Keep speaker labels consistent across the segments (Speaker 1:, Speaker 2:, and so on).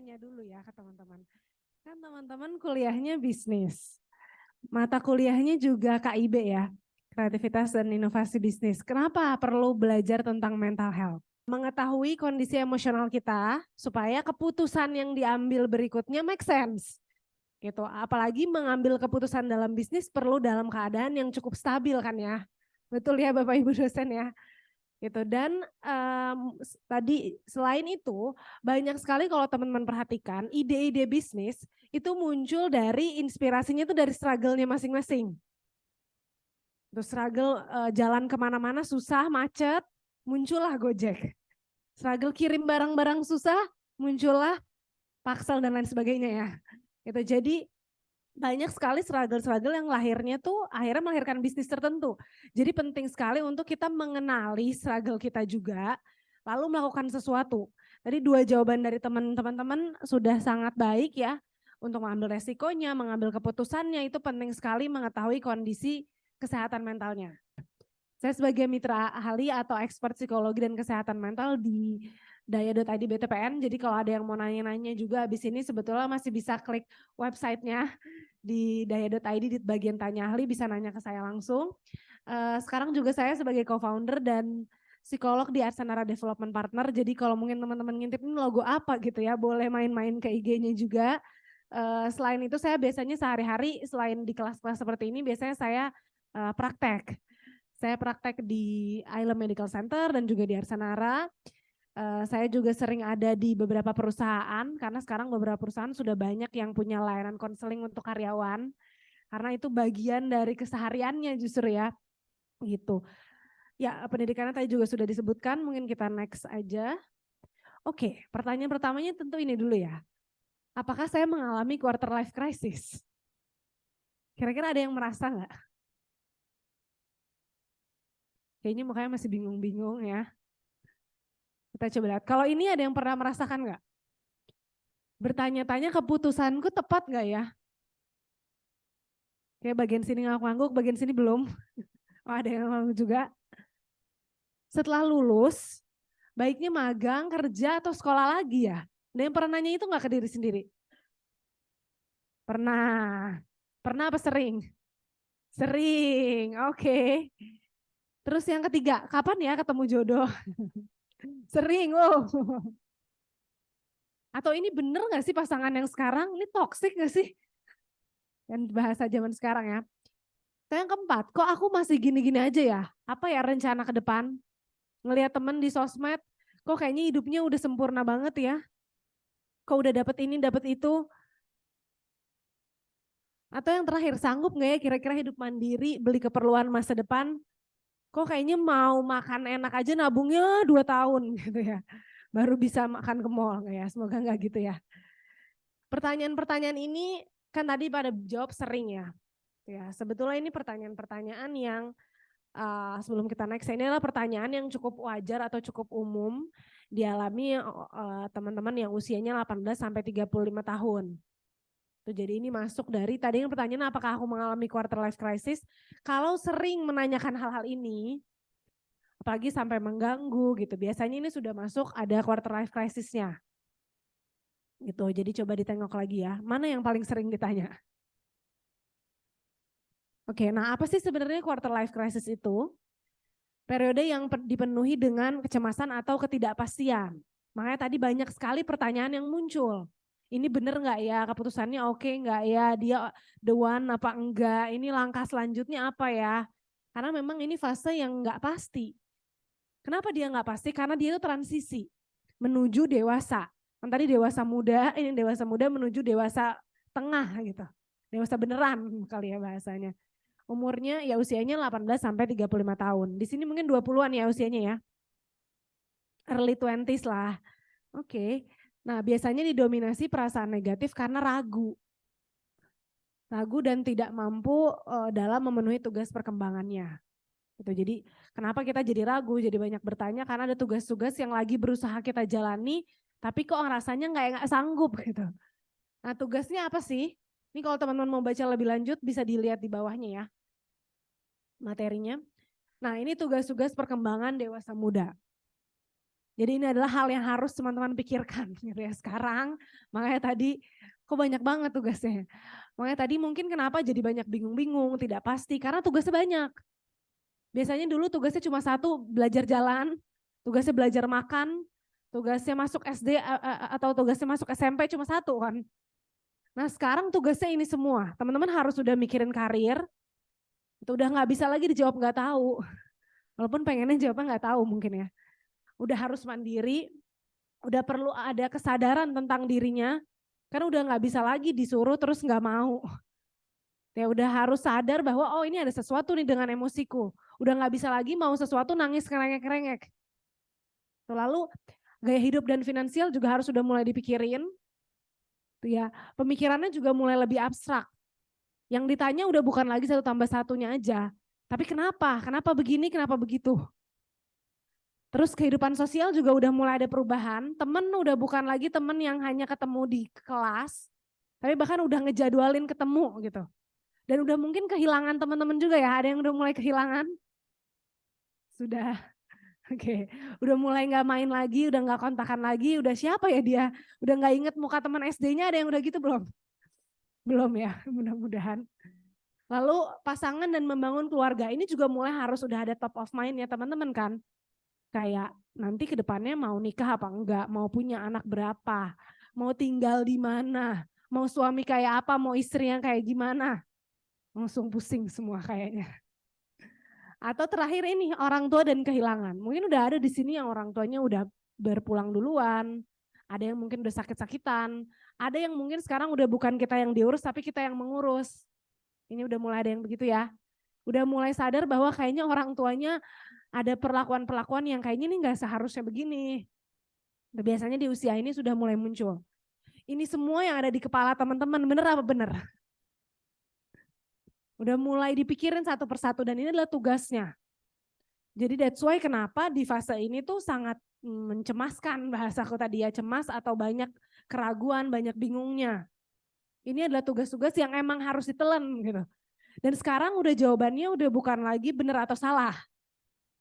Speaker 1: tanya dulu ya ke teman-teman. Kan teman-teman kuliahnya bisnis. Mata kuliahnya juga KIB ya, Kreativitas dan Inovasi Bisnis. Kenapa perlu belajar tentang mental health? Mengetahui kondisi emosional kita supaya keputusan yang diambil berikutnya make sense. Gitu. Apalagi mengambil keputusan dalam bisnis perlu dalam keadaan yang cukup stabil kan ya. Betul ya Bapak Ibu dosen ya. Gitu. Dan tadi selain itu banyak sekali kalau teman-teman perhatikan ide-ide bisnis itu muncul dari inspirasinya itu dari struggle-nya masing-masing. Terus struggle jalan kemana-mana susah, macet, muncullah Gojek. Struggle kirim barang-barang susah, muncullah Paxel dan lain sebagainya ya. Itu jadi banyak sekali struggle-struggle yang lahirnya tuh akhirnya melahirkan bisnis tertentu. Jadi penting sekali untuk kita mengenali struggle kita juga, lalu melakukan sesuatu. Tadi 2 jawaban dari teman-teman sudah sangat baik ya, untuk mengambil resikonya, mengambil keputusannya, itu penting sekali mengetahui kondisi kesehatan mentalnya. Saya sebagai mitra ahli atau expert psikologi dan kesehatan mental di Daya.id BTPN, jadi kalau ada yang mau nanya-nanya juga habis ini sebetulnya masih bisa klik websitenya di Daya.id di bagian tanya ahli, bisa nanya ke saya langsung. Sekarang juga saya sebagai co-founder dan psikolog di Arsanara Development Partner, jadi kalau mungkin teman-teman ngintip ini logo apa gitu ya, boleh main-main ke IG-nya juga. Selain itu saya biasanya sehari-hari selain di kelas-kelas seperti ini, biasanya saya praktek. Saya praktek di Island Medical Center dan juga di Arsanara. Saya juga sering ada di beberapa perusahaan karena sekarang beberapa perusahaan sudah banyak yang punya layanan konseling untuk karyawan karena itu bagian dari kesehariannya justru ya gitu. Ya pendidikannya tadi juga sudah disebutkan, mungkin kita next aja. Oke, pertanyaan pertamanya tentu ini dulu ya. Apakah saya mengalami quarter life crisis? Kira-kira ada yang merasa nggak? Kayaknya mukanya masih bingung-bingung ya. Kita coba lihat. Kalau ini ada yang pernah merasakan nggak? Bertanya-tanya keputusanku tepat nggak ya? Kayak bagian sini ngangguk-ngangguk, bagian sini belum. Oh, ada yang ngangguk juga. Setelah lulus, baiknya magang, kerja, atau sekolah lagi ya? Ada yang pernah nanya itu nggak ke diri sendiri? Pernah. Pernah apa sering? Sering, oke. Terus yang ketiga, kapan ya ketemu jodoh? Sering, oh. Atau ini bener gak sih pasangan yang sekarang? Ini toksik gak sih? Yang bahasa zaman sekarang ya. Yang keempat, kok aku masih gini-gini aja ya? Apa ya rencana ke depan? Ngelihat temen di sosmed, kok kayaknya hidupnya udah sempurna banget ya? Kok udah dapet ini, dapet itu? Atau yang terakhir, sanggup gak ya kira-kira hidup mandiri, beli keperluan masa depan? Kok kayaknya mau makan enak aja nabungnya 2 tahun gitu ya. Baru bisa makan ke mall gak ya? Semoga gak gitu ya. Pertanyaan-pertanyaan ini kan tadi pada jawab sering ya. Ya, sebetulnya ini pertanyaan-pertanyaan yang sebelum kita next, ini adalah pertanyaan yang cukup wajar atau cukup umum dialami teman-teman yang usianya 18 sampai 35 tahun. Tuh, jadi ini masuk dari tadi yang pertanyaan apakah aku mengalami quarter life crisis. Kalau sering menanyakan hal-hal ini, apalagi sampai mengganggu gitu, biasanya ini sudah masuk ada quarter life crisisnya. Gitu, jadi coba ditengok lagi ya, mana yang paling sering ditanya. Oke, nah apa sih sebenarnya quarter life crisis itu? Periode yang dipenuhi dengan kecemasan atau ketidakpastian. Makanya tadi banyak sekali pertanyaan yang muncul. Ini bener nggak ya, keputusannya oke nggak ya, dia the one apa enggak, ini langkah selanjutnya apa ya. Karena memang ini fase yang nggak pasti. Kenapa dia nggak pasti? Karena dia itu transisi menuju dewasa. Kan tadi dewasa muda, ini dewasa muda menuju dewasa tengah gitu. Dewasa beneran kali ya bahasanya. Umurnya ya usianya 18 sampai 35 tahun. Di sini mungkin 20-an ya usianya ya. Early 20s lah. Oke. Nah, biasanya didominasi perasaan negatif karena ragu. Ragu dan tidak mampu dalam memenuhi tugas perkembangannya. Gitu. Jadi kenapa kita jadi ragu, jadi banyak bertanya karena ada tugas-tugas yang lagi berusaha kita jalani, tapi kok rasanya nggak sanggup gitu. Nah, tugasnya apa sih? Ini kalau teman-teman mau baca lebih lanjut bisa dilihat di bawahnya ya materinya. Nah, ini tugas-tugas perkembangan dewasa muda. Jadi ini adalah hal yang harus teman-teman pikirkan gitu ya sekarang. Makanya tadi kok banyak banget tugasnya. Makanya tadi mungkin kenapa jadi banyak bingung-bingung, tidak pasti karena tugasnya banyak. Biasanya dulu tugasnya cuma satu, belajar jalan, tugasnya belajar makan, tugasnya masuk SD atau tugasnya masuk SMP cuma satu kan. Nah sekarang tugasnya ini semua, teman-teman harus sudah mikirin karir, itu udah nggak bisa lagi dijawab nggak tahu. Walaupun pengennya jawabnya nggak tahu mungkin ya. Udah harus mandiri, udah perlu ada kesadaran tentang dirinya, kan udah nggak bisa lagi disuruh terus nggak mau. Ya udah harus sadar bahwa oh ini ada sesuatu nih dengan emosiku. Udah nggak bisa lagi mau sesuatu nangis kerengek-kerengek. Lalu gaya hidup dan finansial juga harus sudah mulai dipikirin. Ya, pemikirannya juga mulai lebih abstrak. Yang ditanya udah bukan lagi 1+1-nya aja. Tapi kenapa? Kenapa begini? Kenapa begitu? Terus kehidupan sosial juga udah mulai ada perubahan. Temen udah bukan lagi temen yang hanya ketemu di kelas. Tapi bahkan udah ngejadwalin ketemu gitu. Dan udah mungkin kehilangan teman-teman juga ya, ada yang udah mulai kehilangan. Sudah, oke. Udah mulai gak main lagi, udah gak kontakan lagi, udah siapa ya dia? Udah gak inget muka teman SD-nya, ada yang udah gitu belum? Belum ya, mudah-mudahan. Lalu pasangan dan membangun keluarga, ini juga mulai harus udah ada top of mind ya teman-teman kan. Kayak nanti ke depannya mau nikah apa enggak, mau punya anak berapa, mau tinggal di mana, mau suami kayak apa, mau istri yang kayak gimana. Langsung pusing semua kayaknya. Atau terakhir ini orang tua dan kehilangan. Mungkin udah ada di sini yang orang tuanya udah berpulang duluan, ada yang mungkin udah sakit-sakitan, ada yang mungkin sekarang udah bukan kita yang diurus tapi kita yang mengurus. Ini udah mulai ada yang begitu ya. Udah mulai sadar bahwa kayaknya orang tuanya ada perlakuan-perlakuan yang kayaknya ini gak seharusnya begini. Biasanya di usia ini sudah mulai muncul. Ini semua yang ada di kepala teman-teman, bener apa bener? Udah mulai dipikirin satu persatu dan ini adalah tugasnya. Jadi that's why kenapa di fase ini tuh sangat mencemaskan, bahasaku tadi ya, cemas atau banyak keraguan, banyak bingungnya. Ini adalah tugas-tugas yang emang harus ditelan gitu. Dan sekarang udah jawabannya udah bukan lagi benar atau salah.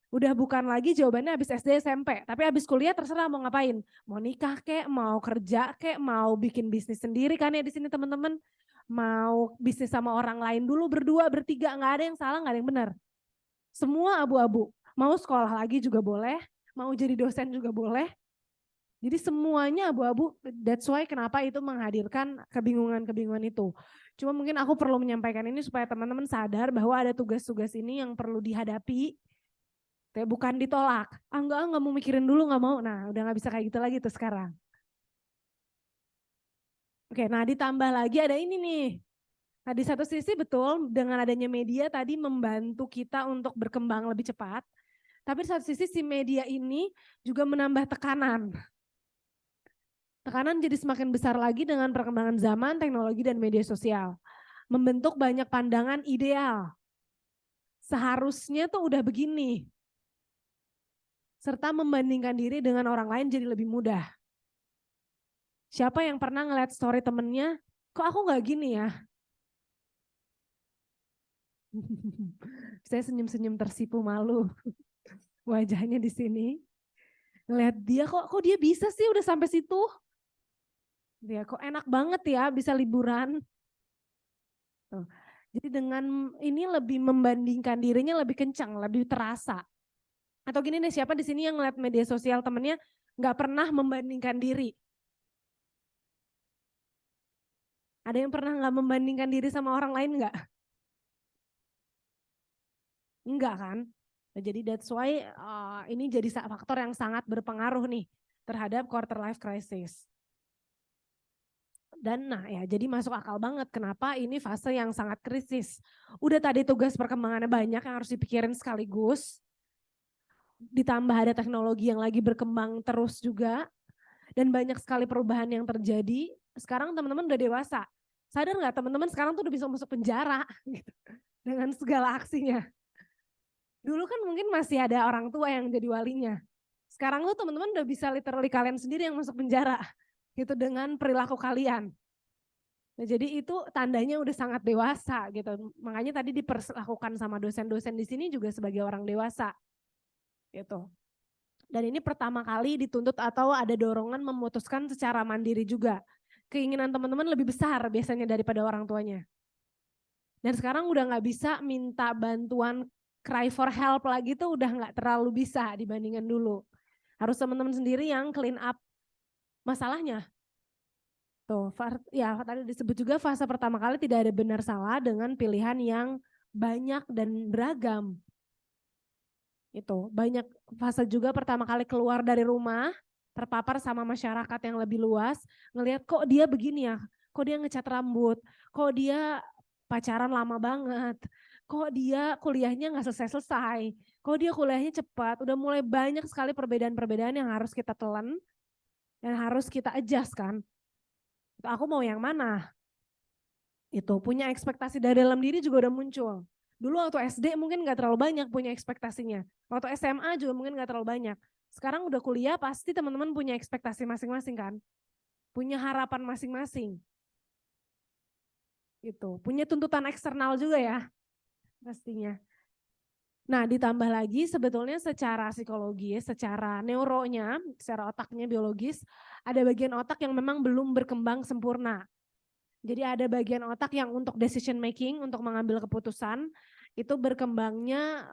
Speaker 1: Udah bukan lagi jawabannya habis SD SMP, tapi habis kuliah terserah mau ngapain. Mau nikah kek, mau kerja kek, mau bikin bisnis sendiri kan ya di sini teman-teman. Mau bisnis sama orang lain dulu berdua, bertiga, nggak ada yang salah, nggak ada yang benar. Semua abu-abu. Mau sekolah lagi juga boleh, mau jadi dosen juga boleh. Jadi semuanya abu-abu, that's why kenapa itu menghadirkan kebingungan-kebingungan itu. Cuma mungkin aku perlu menyampaikan ini supaya teman-teman sadar bahwa ada tugas-tugas ini yang perlu dihadapi. Bukan ditolak, enggak mau mikirin dulu, nggak mau. Nah udah nggak bisa kayak gitu lagi tuh sekarang. Oke, nah ditambah lagi ada ini nih. Nah di satu sisi betul dengan adanya media tadi membantu kita untuk berkembang lebih cepat. Tapi di satu sisi si media ini juga menambah tekanan. Tekanan jadi semakin besar lagi dengan perkembangan zaman, teknologi dan media sosial. Membentuk banyak pandangan ideal. Seharusnya tuh udah begini. Serta membandingkan diri dengan orang lain jadi lebih mudah. Siapa yang pernah ngeliat story temennya, kok aku gak gini ya? Saya senyum-senyum tersipu malu wajahnya di sini. Ngeliat dia kok dia bisa sih udah sampai situ. Dia kok enak banget ya bisa liburan. Tuh. Jadi dengan ini lebih membandingkan dirinya lebih kencang, lebih terasa. Atau gini nih, siapa di sini yang ngeliat media sosial temennya nggak pernah membandingkan diri? Ada yang pernah nggak membandingkan diri sama orang lain nggak? Enggak kan? Nah, jadi that's why ini jadi faktor yang sangat berpengaruh nih terhadap quarter life crisis. Dan nah ya jadi masuk akal banget kenapa ini fase yang sangat krisis. Udah tadi tugas perkembangannya banyak yang harus dipikirin sekaligus. Ditambah ada teknologi yang lagi berkembang terus juga. Dan banyak sekali perubahan yang terjadi. Sekarang teman-teman udah dewasa. Sadar gak teman-teman sekarang tuh udah bisa masuk penjara gitu, dengan segala aksinya. Dulu kan mungkin masih ada orang tua yang jadi walinya. Sekarang tuh teman-teman udah bisa literally kalian sendiri yang masuk penjara gitu dengan perilaku kalian. Nah, jadi itu tandanya udah sangat dewasa gitu. Makanya tadi diperlakukan sama dosen-dosen di sini juga sebagai orang dewasa. Gitu. Dan ini pertama kali dituntut atau ada dorongan memutuskan secara mandiri juga. Keinginan teman-teman lebih besar biasanya daripada orang tuanya. Dan sekarang udah gak bisa minta bantuan cry for help lagi tuh udah gak terlalu bisa dibandingkan dulu. Harus teman-teman sendiri yang clean up masalahnya. Tuh, ya tadi disebut juga fase pertama kali tidak ada benar salah dengan pilihan yang banyak dan beragam. Itu banyak fase juga pertama kali keluar dari rumah, terpapar sama masyarakat yang lebih luas, ngelihat kok dia begini ya, kok dia ngecat rambut, kok dia pacaran lama banget, kok dia kuliahnya nggak selesai-selesai, kok dia kuliahnya cepat, udah mulai banyak sekali perbedaan-perbedaan yang harus kita telan dan harus kita adjust kan. Aku mau yang mana? Itu punya ekspektasi dari dalam diri juga udah muncul. Dulu waktu SD mungkin gak terlalu banyak punya ekspektasinya. Waktu SMA juga mungkin gak terlalu banyak. Sekarang udah kuliah pasti teman-teman punya ekspektasi masing-masing kan. Punya harapan masing-masing. Gitu. Punya tuntutan eksternal juga ya pastinya. Nah ditambah lagi sebetulnya secara psikologis, secara neuronya, secara otaknya biologis, ada bagian otak yang memang belum berkembang sempurna. Jadi ada bagian otak yang untuk decision making, untuk mengambil keputusan, itu berkembangnya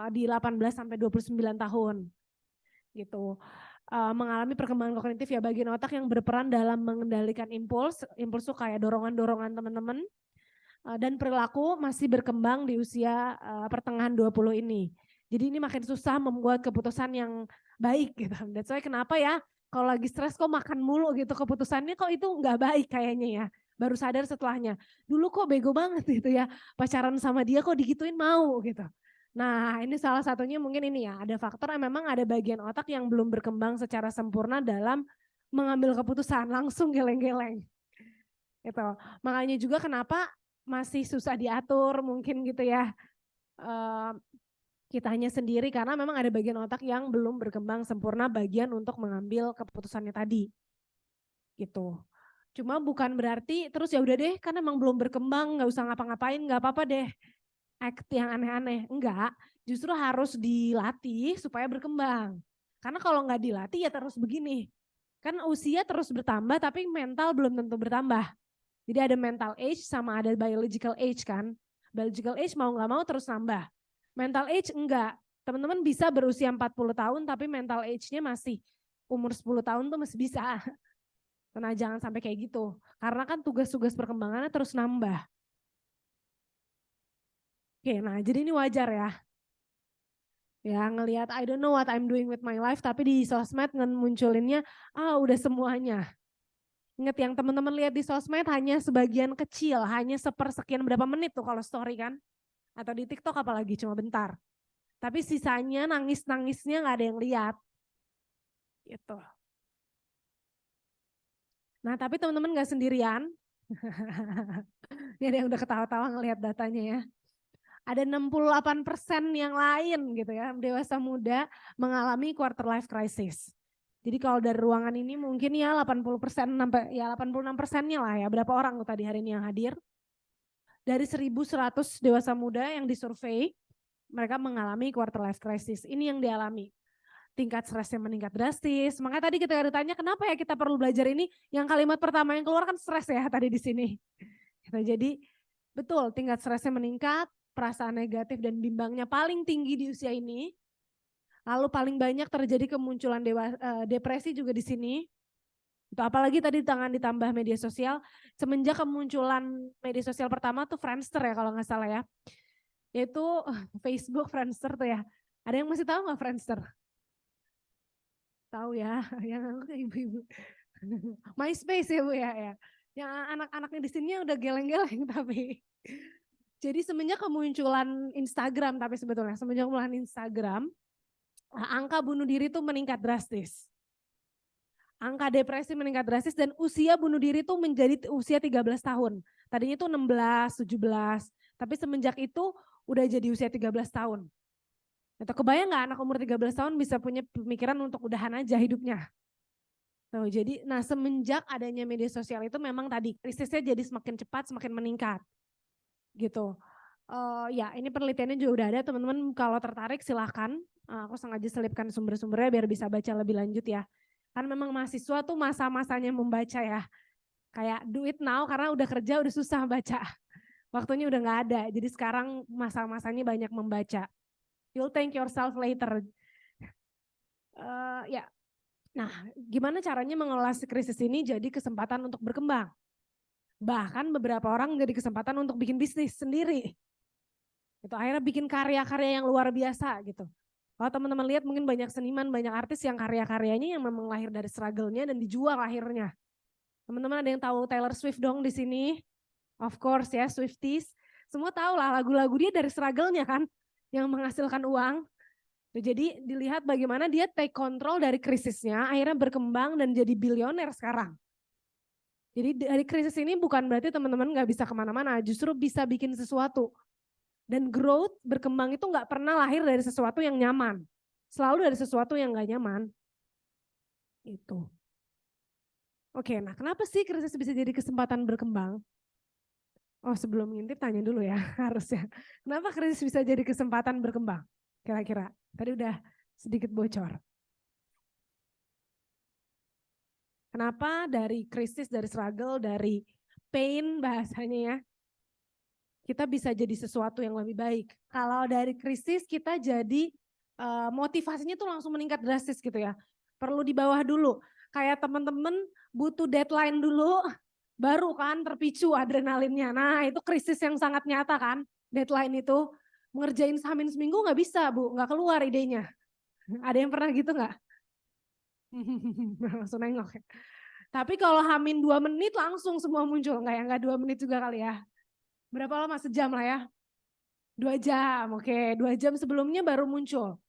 Speaker 1: di 18 sampai 29 tahun. Gitu. Mengalami perkembangan kognitif ya bagian otak yang berperan dalam mengendalikan impuls itu kayak dorongan-dorongan teman-teman. Dan perilaku masih berkembang di usia pertengahan 20 ini. Jadi ini makin susah membuat keputusan yang baik gitu. That's why kenapa ya kalau lagi stres kok makan mulu gitu keputusannya kok itu nggak baik kayaknya ya. Baru sadar setelahnya, dulu kok bego banget gitu ya, pacaran sama dia kok digituin mau gitu. Nah ini salah satunya mungkin ini ya, ada faktor yang memang ada bagian otak yang belum berkembang secara sempurna dalam mengambil keputusan, langsung geleng-geleng. Itu. Makanya juga kenapa masih susah diatur mungkin gitu ya. Kitanya sendiri karena memang ada bagian otak yang belum berkembang sempurna bagian untuk mengambil keputusannya tadi. Gitu. Cuma bukan berarti terus ya udah deh kan emang belum berkembang nggak usah ngapa-ngapain nggak apa-apa deh act yang aneh-aneh. Enggak, justru harus dilatih supaya berkembang. Karena kalau nggak dilatih ya terus begini. Kan usia terus bertambah tapi mental belum tentu bertambah. Jadi ada mental age sama ada biological age kan. Biological age mau nggak mau terus nambah. Mental age enggak. Teman-teman bisa berusia 40 tahun tapi mental age-nya masih umur 10 tahun tuh masih bisa. Nah jangan sampai kayak gitu. Karena kan tugas-tugas perkembangannya terus nambah. Oke, nah jadi ini wajar ya. Ya ngelihat I don't know what I'm doing with my life tapi di sosmed munculinnya udah semuanya. Ingat yang teman-teman lihat di sosmed hanya sebagian kecil, hanya sepersekian berapa menit tuh kalau story kan. Atau di TikTok apalagi cuma bentar. Tapi sisanya nangis-nangisnya gak ada yang lihat. Gitu. Nah tapi teman-teman gak sendirian. Ini ada yang udah ketawa-tawa ngelihat datanya ya. Ada 68% yang lain gitu ya, dewasa muda mengalami quarter life crisis. Jadi kalau dari ruangan ini mungkin ya 80% sampai ya 86%-nya lah ya, berapa orang tuh tadi hari ini yang hadir. Dari 1.100 dewasa muda yang disurvei, mereka mengalami quarter life crisis. Ini yang dialami. Tingkat stresnya meningkat drastis. Makanya tadi kita ditanya kenapa ya kita perlu belajar ini, yang kalimat pertama yang keluar kan stres ya tadi di sini. Jadi betul tingkat stresnya meningkat, perasaan negatif dan bimbangnya paling tinggi di usia ini. Lalu paling banyak terjadi kemunculan depresi juga di sini. Itu apalagi tadi ditambah media sosial. Semenjak kemunculan media sosial pertama tuh Friendster ya kalau nggak salah ya. Yaitu Facebook Friendster tuh ya. Ada yang masih tahu nggak Friendster? Tahu ya, yang aku ibu-ibu. MySpace ya Bu ya. Yang anak-anaknya di sini udah geleng-geleng tapi. Jadi semenjak kemunculan Instagram, tapi sebetulnya semenjak kemunculan Instagram, angka bunuh diri itu meningkat drastis. Angka depresi meningkat drastis dan usia bunuh diri itu menjadi usia 13 tahun. Tadinya itu 16, 17, tapi semenjak itu udah jadi usia 13 tahun. Atau kebayang gak anak umur 13 tahun bisa punya pemikiran untuk udahan aja hidupnya. Tuh, jadi semenjak adanya media sosial itu memang tadi krisisnya jadi semakin cepat, semakin meningkat. Gitu. Ya ini penelitiannya juga udah ada, teman-teman kalau tertarik silahkan. Aku sengaja selipkan sumber-sumbernya biar bisa baca lebih lanjut ya. Kan memang mahasiswa tuh masa-masanya membaca ya. Kayak do it now karena udah kerja udah susah baca. Waktunya udah gak ada, jadi sekarang masa-masanya banyak membaca. You'll thank yourself later. Ya, nah gimana caranya mengelola krisis ini jadi kesempatan untuk berkembang. Bahkan beberapa orang jadi kesempatan untuk bikin bisnis sendiri. Itu akhirnya bikin karya-karya yang luar biasa gitu. Kalau teman-teman lihat mungkin banyak seniman, banyak artis yang karya-karyanya yang memang lahir dari struggle-nya dan dijual akhirnya. Teman-teman ada yang tahu Taylor Swift dong di sini? Of course ya, Swifties. Semua tahu lah lagu-lagu dia dari struggle-nya kan, yang menghasilkan uang. Jadi dilihat bagaimana dia take control dari krisisnya, akhirnya berkembang dan jadi bilioner sekarang. Jadi dari krisis ini bukan berarti teman-teman gak bisa kemana-mana, justru bisa bikin sesuatu. Dan growth berkembang itu gak pernah lahir dari sesuatu yang nyaman. Selalu dari sesuatu yang gak nyaman. Itu. Oke, nah kenapa sih krisis bisa jadi kesempatan berkembang? Oh sebelum ngintip tanya dulu ya harusnya. Kenapa krisis bisa jadi kesempatan berkembang? Kira-kira, tadi udah sedikit bocor. Kenapa dari krisis, dari struggle, dari pain bahasanya ya, kita bisa jadi sesuatu yang lebih baik. Kalau dari krisis kita jadi motivasinya tuh langsung meningkat drastis gitu ya. Perlu di bawah dulu. Kayak teman-teman butuh deadline dulu, baru kan terpicu adrenalinnya. Nah itu krisis yang sangat nyata kan, deadline itu. Mengerjain Hamin seminggu nggak bisa Bu, nggak keluar idenya. Ada yang pernah gitu nggak? Langsung nengok ya. Tapi kalau Hamin 2 menit langsung semua muncul, nggak 2 menit juga kali ya. Berapa lama? Sejam lah ya. 2 jam, oke. 2 jam sebelumnya baru muncul.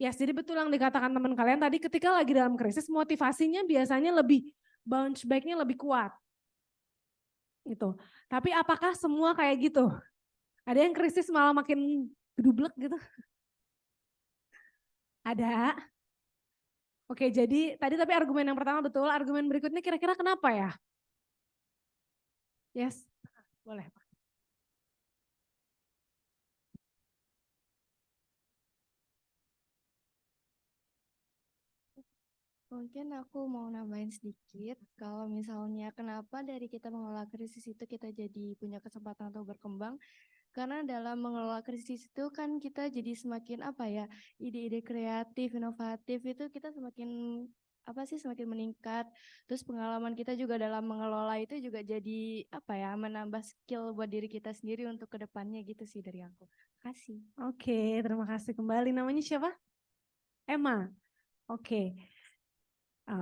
Speaker 1: Ya, jadi betul yang dikatakan teman kalian tadi ketika lagi dalam krisis motivasinya biasanya lebih bounce back-nya lebih kuat. Gitu. Tapi apakah semua kayak gitu? Ada yang krisis malah makin gedublek gitu? Ada. Oke, jadi tadi tapi argumen yang pertama betul, argumen berikutnya kira-kira kenapa ya? Yes, boleh Pak.
Speaker 2: Mungkin aku mau nambahin sedikit, kalau misalnya kenapa dari kita mengelola krisis itu kita jadi punya kesempatan untuk berkembang, karena dalam mengelola krisis itu kan kita jadi semakin ide-ide kreatif, inovatif itu kita semakin semakin meningkat. Terus pengalaman kita juga dalam mengelola itu juga jadi menambah skill buat diri kita sendiri untuk kedepannya gitu sih dari aku. Kasih.
Speaker 1: Oke, terima kasih kembali. Namanya siapa? Emma. Oke.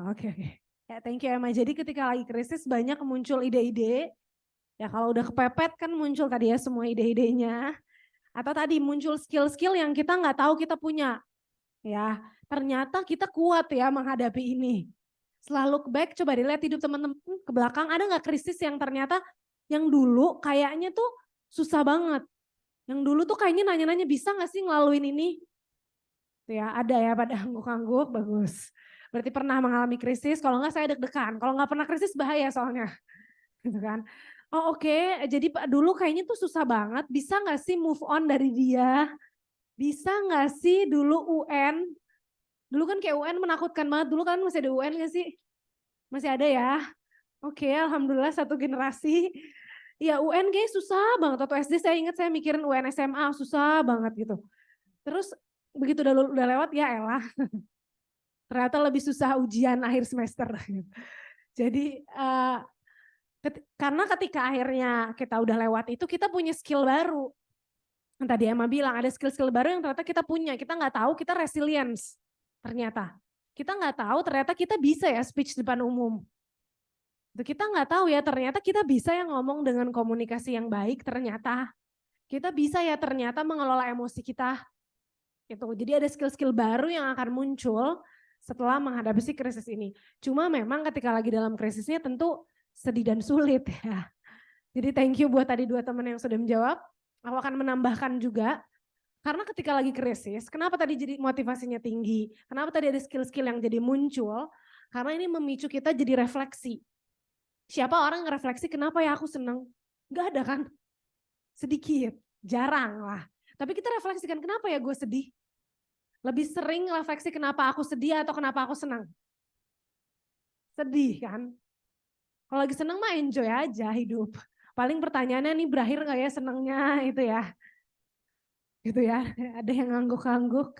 Speaker 1: Oke. Ya, thank you Emma. Jadi ketika lagi krisis banyak muncul ide-ide. Ya kalau udah kepepet kan muncul tadi ya semua ide-idenya. Atau tadi muncul skill-skill yang kita nggak tahu kita punya. Ya, ternyata kita kuat ya menghadapi ini. Selalu back, coba dilihat hidup teman-teman ke belakang, ada nggak krisis yang ternyata yang dulu kayaknya tuh susah banget. Yang dulu tuh kayaknya nanya-nanya bisa nggak sih ngelaluin ini? Ya ada ya pada angguk-angguk, bagus. Berarti pernah mengalami krisis, kalau nggak saya deg-degan. Kalau nggak pernah krisis bahaya soalnya. Gitu kan. Oh oke, jadi dulu kayaknya tuh susah banget, bisa nggak sih move on dari dia? Bisa nggak sih dulu UN? Dulu kan kayak UN menakutkan banget, dulu kan masih ada UN nggak sih? Masih ada ya? Oke, alhamdulillah satu generasi. Ya UN kayak susah banget, waktu SD saya ingat saya mikirin UN SMA susah banget gitu. Terus begitu udah lewat ya elah. Ternyata lebih susah ujian akhir semester. Jadi karena ketika akhirnya kita udah lewat itu kita punya skill baru. Tadi Emma bilang ada skill-skill baru yang ternyata kita punya. Kita nggak tahu kita resilience ternyata. Kita nggak tahu ternyata kita bisa ya speech depan umum. Kita nggak tahu ya ternyata kita bisa ya ngomong dengan komunikasi yang baik ternyata. Kita bisa ya ternyata mengelola emosi kita. Gitu. Jadi ada skill-skill baru yang akan muncul setelah menghadapi si krisis ini. Cuma memang ketika lagi dalam krisisnya tentu sedih dan sulit ya. Jadi thank you buat tadi 2 teman yang sudah menjawab. Aku akan menambahkan juga, karena ketika lagi krisis, kenapa tadi jadi motivasinya tinggi? Kenapa tadi ada skill-skill yang jadi muncul? Karena ini memicu kita jadi refleksi. Siapa orang ngerefleksi kenapa ya aku seneng? Gak ada kan? Sedikit. Jarang lah. Tapi kita refleksikan, kenapa ya gue sedih? Lebih sering refleksi kenapa aku sedih atau kenapa aku senang? Sedih kan? Kalau lagi senang mah enjoy aja hidup. Paling pertanyaannya nih berakhir gak ya senangnya itu ya. Gitu ya, ada yang ngangguk-ngangguk.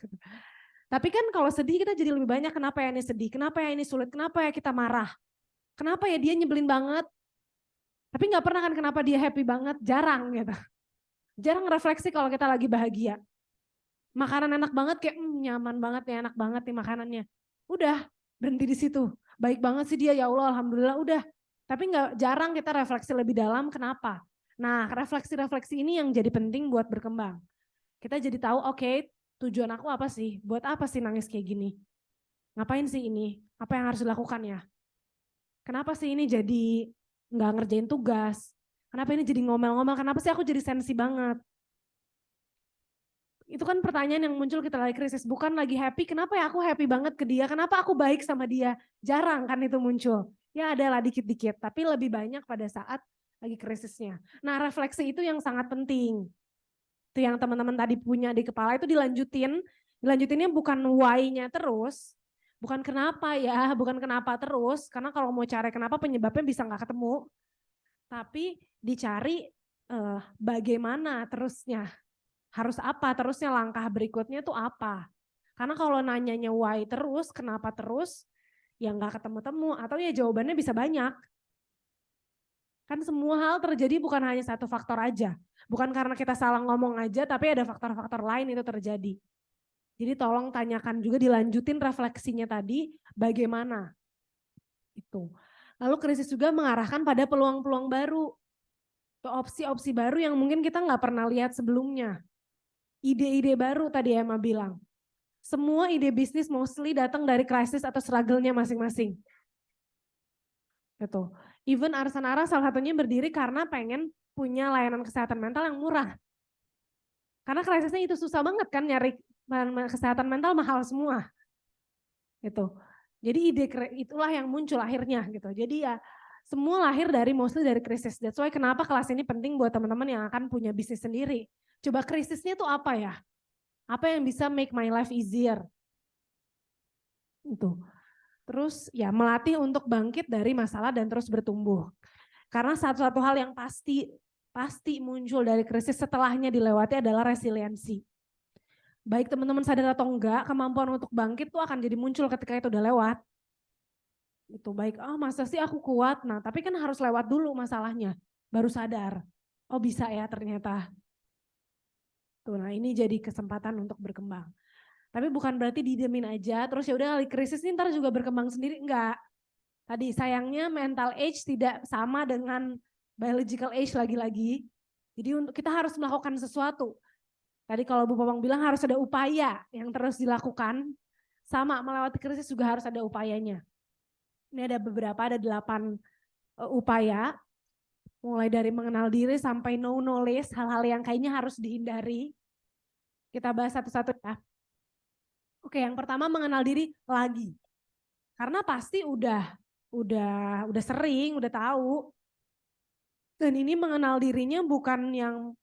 Speaker 1: Tapi kan kalau sedih kita jadi lebih banyak, kenapa ya ini sedih, kenapa ya ini sulit, kenapa ya kita marah. Kenapa ya dia nyebelin banget. Tapi gak pernah kan kenapa dia happy banget, jarang gitu. Jarang refleksi kalau kita lagi bahagia. Makanan enak banget kayak nyaman banget nih, enak banget nih makanannya. Udah, berhenti di situ. Baik banget sih dia, ya Allah alhamdulillah udah. Tapi jarang kita refleksi lebih dalam kenapa. Nah refleksi-refleksi ini yang jadi penting buat berkembang. Kita jadi tahu oke, tujuan aku apa sih? Buat apa sih nangis kayak gini? Ngapain sih ini? Apa yang harus dilakukan ya? Kenapa sih ini jadi nggak ngerjain tugas? Kenapa ini jadi ngomel-ngomel? Kenapa sih aku jadi sensi banget? Itu kan pertanyaan yang muncul kita lagi krisis. Bukan lagi happy, kenapa ya aku happy banget ke dia? Kenapa aku baik sama dia? Jarang kan itu muncul. Ya adalah dikit-dikit, tapi lebih banyak pada saat lagi krisisnya. Nah refleksi itu yang sangat penting. Itu yang teman-teman tadi punya di kepala itu dilanjutinnya bukan why-nya terus, bukan kenapa ya, bukan kenapa terus, karena kalau mau cari kenapa penyebabnya bisa nggak ketemu, tapi dicari bagaimana terusnya, harus apa terusnya, langkah berikutnya tuh apa. Karena kalau nanyanya why terus, kenapa terus, ya nggak ketemu-temu, atau ya jawabannya bisa banyak. Kan semua hal terjadi bukan hanya satu faktor aja. Bukan karena kita salah ngomong aja, tapi ada faktor-faktor lain itu terjadi. Jadi tolong tanyakan juga, dilanjutin refleksinya tadi, bagaimana itu. Lalu krisis juga mengarahkan pada peluang-peluang baru. Opsi-opsi baru yang mungkin kita nggak pernah lihat sebelumnya. Ide-ide baru tadi Emma bilang. Semua ide bisnis mostly datang dari krisis atau struggle-nya masing-masing. Gitu. Even Arsanara salah satunya berdiri karena pengen punya layanan kesehatan mental yang murah. Karena krisisnya itu susah banget kan nyari kesehatan mental, mahal semua. Gitu. Jadi ide itulah yang muncul akhirnya gitu. Jadi ya semua lahir dari mostly dari krisis. That's why kenapa kelas ini penting buat teman-teman yang akan punya bisnis sendiri. Coba krisisnya tuh apa ya? Apa yang bisa make my life easier? Itu. Terus ya melatih untuk bangkit dari masalah dan terus bertumbuh. Karena satu-satu hal yang pasti muncul dari krisis setelahnya dilewati adalah resiliensi. Baik teman-teman sadar atau enggak, kemampuan untuk bangkit tuh akan jadi muncul ketika itu udah lewat. Itu baik, masa sih aku kuat? Nah tapi kan harus lewat dulu masalahnya, baru sadar. Oh bisa ya ternyata. Tuh, nah ini jadi kesempatan untuk berkembang. Tapi bukan berarti didemin aja, terus ya udah kali krisis ini ntar juga berkembang sendiri, enggak. Tadi sayangnya mental age tidak sama dengan biological age lagi-lagi. Jadi untuk kita harus melakukan sesuatu. Tadi kalau Bu Popong bilang harus ada upaya yang terus dilakukan. Sama melewati krisis juga harus ada upayanya. Ini ada beberapa, ada 8 upaya. Mulai dari mengenal diri sampai know knowledge, hal-hal yang kayaknya harus dihindari. Kita bahas satu-satu ya. Oke, yang pertama mengenal diri lagi. Karena pasti udah sering, udah tahu. Dan ini mengenal dirinya bukan yang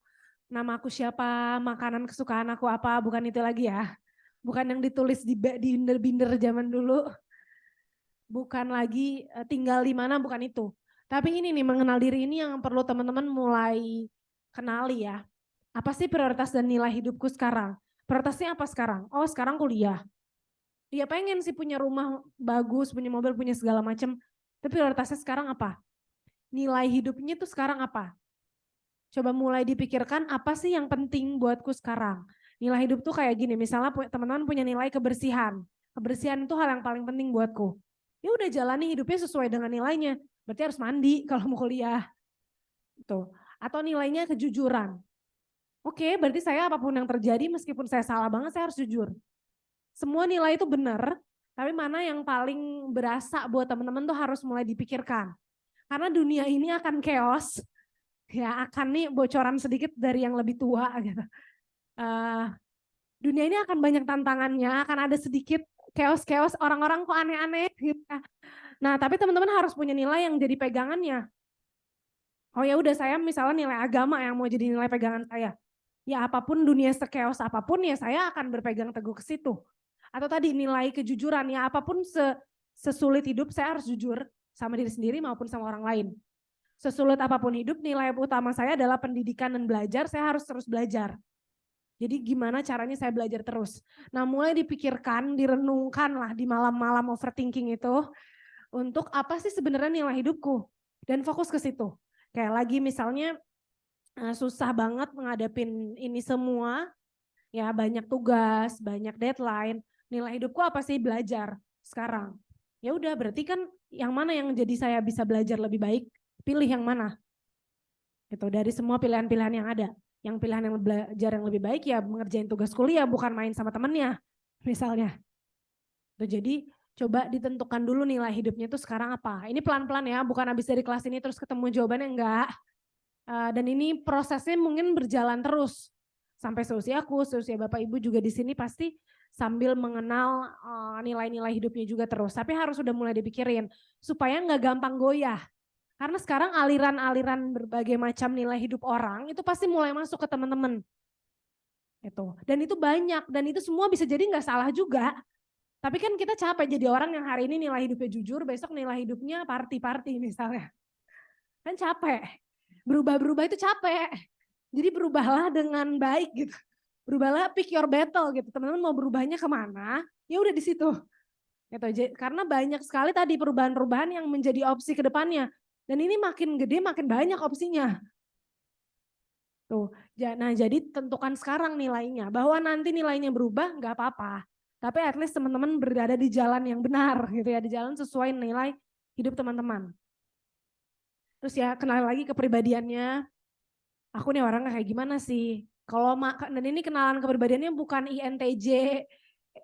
Speaker 1: nama aku siapa, makanan kesukaan aku apa, bukan itu lagi ya. Bukan yang ditulis di binder-binder zaman dulu. Bukan lagi tinggal di mana, bukan itu. Tapi ini nih mengenal diri ini yang perlu teman-teman mulai kenali ya. Apa sih prioritas dan nilai hidupku sekarang? Prioritasnya apa sekarang? Oh sekarang kuliah. Dia pengen sih punya rumah bagus, punya mobil, punya segala macam. Tapi prioritasnya sekarang apa? Nilai hidupnya tuh sekarang apa? Coba mulai dipikirkan apa sih yang penting buatku sekarang. Nilai hidup tuh kayak gini, misalnya teman-teman punya nilai kebersihan. Kebersihan itu hal yang paling penting buatku. Ya udah jalani hidupnya sesuai dengan nilainya. Berarti harus mandi kalau mau kuliah. Tuh. Atau nilainya kejujuran. Oke, berarti saya apapun yang terjadi meskipun saya salah banget saya harus jujur. Semua nilai itu benar, tapi mana yang paling berasa buat teman-teman tuh harus mulai dipikirkan. Karena dunia ini akan chaos, ya akan nih bocoran sedikit dari yang lebih tua gitu. Dunia ini akan banyak tantangannya, akan ada sedikit chaos-chaos, orang-orang kok aneh-aneh gitu. Nah, tapi teman-teman harus punya nilai yang jadi pegangannya. Oh ya udah saya misalnya nilai agama yang mau jadi nilai pegangan saya. ya apapun dunia sekeos apapun ya saya akan berpegang teguh ke situ. Atau tadi nilai kejujuran, ya apapun sesulit hidup saya harus jujur sama diri sendiri maupun sama orang lain. Sesulit apapun hidup, nilai utama saya adalah pendidikan dan belajar, saya harus terus belajar. Jadi gimana caranya saya belajar terus. Nah mulai dipikirkan, direnungkan lah di malam-malam overthinking itu, untuk apa sih sebenarnya nilai hidupku. Dan fokus ke situ. Kayak lagi misalnya susah banget menghadapin ini semua, ya banyak tugas, banyak deadline, nilai hidupku apa sih? Belajar sekarang. Ya udah berarti kan yang mana yang jadi saya bisa belajar lebih baik, pilih yang mana. Itu dari semua pilihan-pilihan yang ada. Yang pilihan yang belajar yang lebih baik ya mengerjain tugas kuliah, bukan main sama temennya misalnya. Tuh, jadi coba ditentukan dulu nilai hidupnya itu sekarang apa. Ini pelan-pelan ya, bukan habis dari kelas ini terus ketemu jawabannya, enggak. Dan ini prosesnya mungkin berjalan terus. Sampai seusiaku, seusia Bapak Ibu juga di sini pasti sambil mengenal nilai-nilai hidupnya juga terus. Tapi harus sudah mulai dipikirin supaya nggak gampang goyah. Karena sekarang aliran-aliran berbagai macam nilai hidup orang itu pasti mulai masuk ke teman-teman. Dan itu banyak, dan itu semua bisa jadi nggak salah juga. Tapi kan kita capek jadi orang yang hari ini nilai hidupnya jujur, besok nilai hidupnya party-party misalnya. Kan capek. Berubah-berubah itu capek. Jadi berubahlah dengan baik gitu. Berubahlah, pick your battle gitu. Teman-teman mau berubahnya kemana? Ya udah di situ. Gitu. Karena banyak sekali tadi perubahan-perubahan yang menjadi opsi ke depannya. Dan ini makin gede makin banyak opsinya. Tuh. Nah jadi tentukan sekarang nilainya. Bahwa nanti nilainya berubah nggak apa-apa. Tapi at least teman-teman berada di jalan yang benar gitu ya. Di jalan sesuai nilai hidup teman-teman. Terus ya kenal lagi kepribadiannya. Aku nih orangnya kayak gimana sih? Kalau dan ini kenalan kepribadiannya bukan INTJ,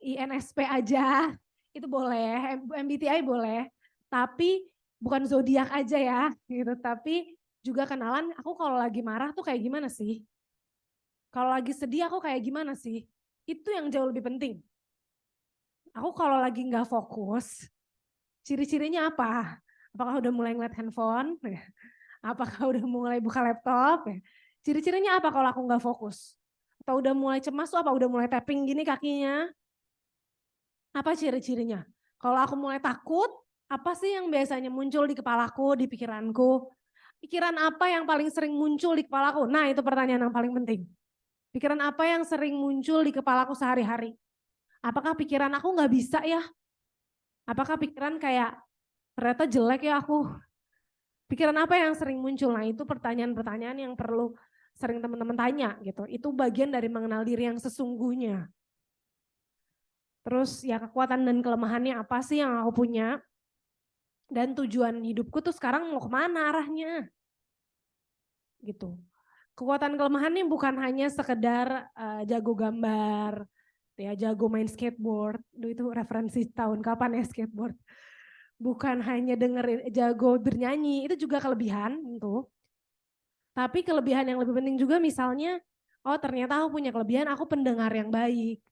Speaker 1: INSP aja. Itu boleh, MBTI boleh. Tapi bukan zodiak aja ya, gitu. Tapi juga kenalan aku kalau lagi marah tuh kayak gimana sih? Kalau lagi sedih aku kayak gimana sih? Itu yang jauh lebih penting. Aku kalau lagi nggak fokus, ciri-cirinya apa? Apakah udah mulai ngeliat handphone? Apakah udah mulai buka laptop? Ciri-cirinya apa kalau aku nggak fokus? Atau udah mulai cemas tuh apa? Udah mulai tapping gini kakinya? Apa ciri-cirinya? Kalau aku mulai takut, apa sih yang biasanya muncul di kepalaku, di pikiranku? Pikiran apa yang paling sering muncul di kepalaku? Nah itu pertanyaan yang paling penting. Pikiran apa yang sering muncul di kepalaku sehari-hari? Apakah pikiran aku nggak bisa ya? Apakah pikiran kayak ternyata jelek ya aku? Pikiran apa yang sering muncul? Nah itu pertanyaan-pertanyaan yang perlu sering teman-teman tanya gitu. Itu bagian dari mengenal diri yang sesungguhnya. Terus ya kekuatan dan kelemahannya apa sih yang aku punya? Dan tujuan hidupku tuh sekarang mau kemana arahnya? Gitu. Kekuatan kelemahannya bukan hanya sekedar jago gambar, ya jago main skateboard. Itu referensi tahun kapan ya skateboard? Bukan hanya dengerin jago bernyanyi, itu juga kelebihan tentu. Tapi kelebihan yang lebih penting juga misalnya, oh ternyata aku punya kelebihan, aku pendengar yang baik.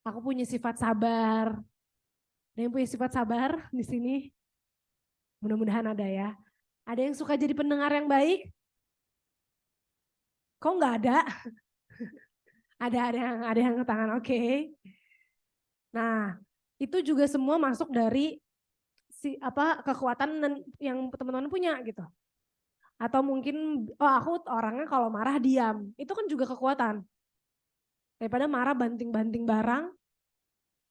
Speaker 1: Aku punya sifat sabar. Ada yang punya sifat sabar di sini? Mudah-mudahan ada ya. Ada yang suka jadi pendengar yang baik? Kok nggak ada? ada yang tangan oke. Nah, itu juga semua masuk dari kekuatan yang teman-teman punya gitu. Atau mungkin aku orangnya kalau marah diam. Itu kan juga kekuatan. Daripada marah banting-banting barang,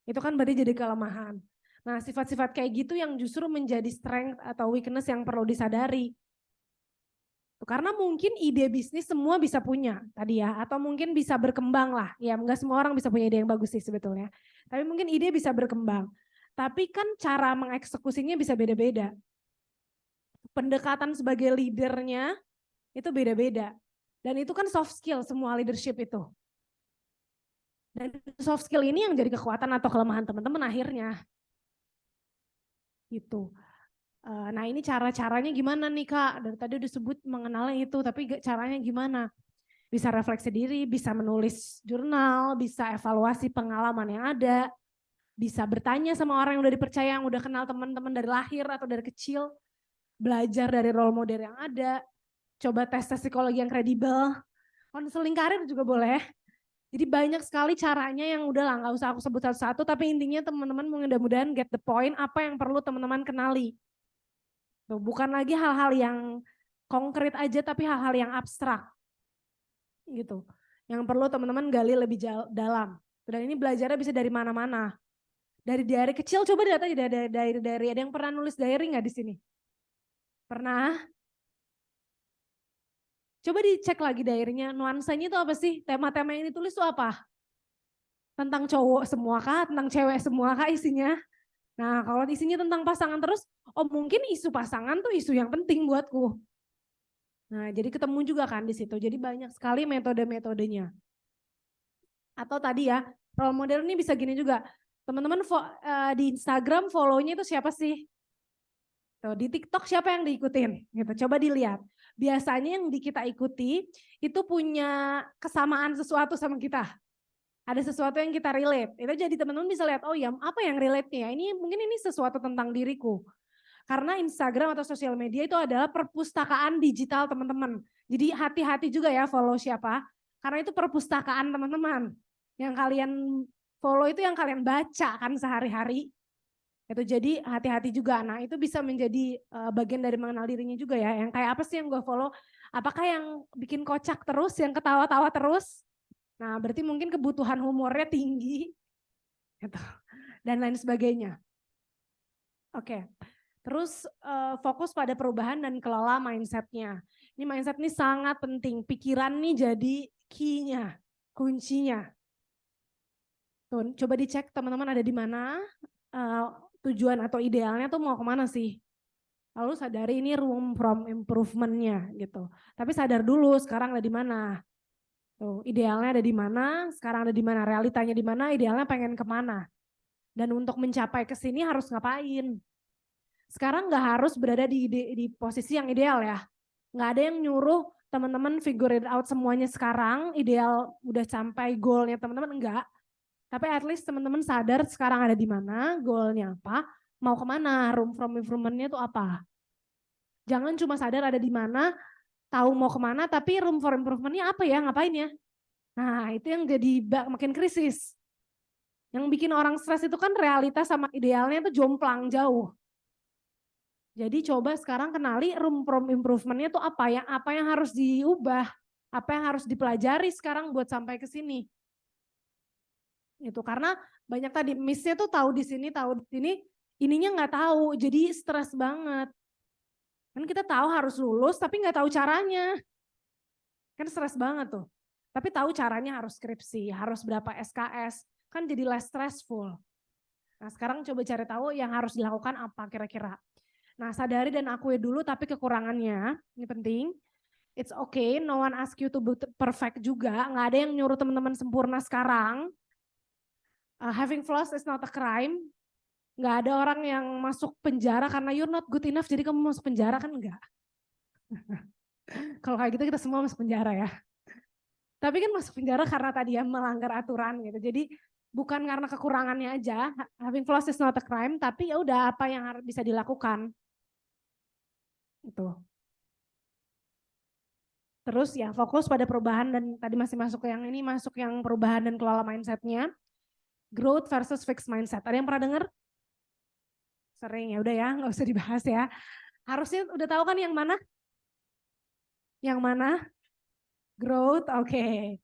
Speaker 1: itu kan berarti jadi kelemahan. Nah, sifat-sifat kayak gitu yang justru menjadi strength atau weakness yang perlu disadari. Karena mungkin ide bisnis semua bisa punya tadi ya, atau mungkin bisa berkembang lah. Ya enggak semua orang bisa punya ide yang bagus sih sebetulnya. Tapi mungkin ide bisa berkembang. Tapi kan cara mengeksekusinya bisa beda-beda. Pendekatan sebagai leadernya itu beda-beda. Dan itu kan soft skill semua leadership itu. Dan soft skill ini yang jadi kekuatan atau kelemahan teman-teman akhirnya. Gitu. Nah ini cara-caranya gimana nih Kak? Dari tadi udah sebut mengenalnya itu, tapi caranya gimana? Bisa refleksi diri, bisa menulis jurnal, bisa evaluasi pengalaman yang ada, bisa bertanya sama orang yang udah dipercaya, yang udah kenal teman-teman dari lahir atau dari kecil, belajar dari role model yang ada, coba tes psikologi yang kredibel, konseling karir juga boleh. Jadi banyak sekali caranya yang udah lah nggak usah aku sebut satu-satu, tapi intinya teman-teman mudah-mudahan get the point apa yang perlu teman-teman kenali. Tuh, bukan lagi hal-hal yang konkret aja tapi hal-hal yang abstrak gitu. Yang perlu teman-teman gali lebih dalam. Dan ini belajarnya bisa dari mana-mana. Dari diary kecil, coba lihat aja dari ada yang pernah nulis diary nggak di sini? Pernah? Coba dicek lagi diary-nya, nuansanya itu apa sih? Tema-tema yang ditulis itu apa? Tentang cowok semua kah? Tentang cewek semua kah isinya? Nah kalau isinya tentang pasangan terus, oh mungkin isu pasangan tuh isu yang penting buatku. Nah jadi ketemu juga kan di situ. Jadi banyak sekali metode-metodenya. Atau tadi ya, role model ini bisa gini juga. Teman-teman di Instagram follow-nya itu siapa sih? Tuh, di TikTok siapa yang diikutin? Gitu. Coba dilihat. Biasanya yang kita ikuti itu punya kesamaan sesuatu sama kita. Ada sesuatu yang kita relate. Itu jadi teman-teman bisa lihat, oh ya apa yang relate-nya? Ini mungkin ini sesuatu tentang diriku. Karena Instagram atau sosial media itu adalah perpustakaan digital teman-teman. Jadi hati-hati juga ya follow siapa. Karena itu perpustakaan teman-teman. Yang kalian follow itu yang kalian baca kan sehari-hari. Itu jadi hati-hati juga. Nah itu bisa menjadi bagian dari mengenal dirinya juga ya. Yang kayak apa sih yang gue follow? Apakah yang bikin kocak terus, yang ketawa-tawa terus? Nah berarti mungkin kebutuhan humornya tinggi. Gitu. Dan lain sebagainya. Oke. Terus fokus pada perubahan dan kelola mindsetnya. Ini mindset ini sangat penting. Pikiran nih jadi key-nya, kuncinya. Tuh, coba dicek teman-teman ada di mana, tujuan atau idealnya tuh mau kemana sih. Lalu sadari ini room from improvement-nya gitu. Tapi sadar dulu sekarang ada di mana. Tuh, idealnya ada di mana, sekarang ada di mana, realitanya di mana, idealnya pengen kemana. Dan untuk mencapai ke sini harus ngapain. Sekarang nggak harus berada di posisi yang ideal ya. Nggak ada yang nyuruh teman-teman figure it out semuanya sekarang, ideal udah sampai goalnya teman-teman, enggak. Tapi at least teman-teman sadar sekarang ada di mana, goalnya apa, mau kemana, room from improvement-nya itu apa. Jangan cuma sadar ada di mana, tahu mau kemana, tapi room for improvement-nya apa ya, ngapain ya. Nah itu yang jadi makin krisis. Yang bikin orang stres itu kan realitas sama idealnya itu jomplang jauh. Jadi coba sekarang kenali room from improvement-nya itu apa yang harus diubah, apa yang harus dipelajari sekarang buat sampai ke sini. Itu karena banyak tadi miss-nya tuh tahu di sini, ininya nggak tahu, jadi stres banget. Kan kita tahu harus lulus tapi nggak tahu caranya. Kan stres banget tuh. Tapi tahu caranya harus skripsi, harus berapa SKS, kan jadi less stressful. Nah sekarang coba cari tahu yang harus dilakukan apa kira-kira. Nah sadari dan akui dulu tapi kekurangannya, ini penting. It's okay, no one ask you to be perfect juga. Nggak ada yang nyuruh teman-teman sempurna sekarang. Having flaws is not a crime. Nggak ada orang yang masuk penjara karena you're not good enough, jadi kamu masuk penjara kan enggak. Kalau kayak gitu kita semua masuk penjara ya. Tapi kan masuk penjara karena tadi ya melanggar aturan gitu. Jadi bukan karena kekurangannya aja. Having flaws is not a crime, tapi ya udah apa yang harus bisa dilakukan. Itu. Terus ya fokus pada perubahan dan tadi masih masuk ke yang ini, masuk yang perubahan dan kelola mindsetnya. Growth versus fixed mindset. Ada yang pernah dengar? Sering ya udah ya, nggak usah dibahas ya. Harusnya udah tahu kan yang mana? Yang mana? Growth, oke.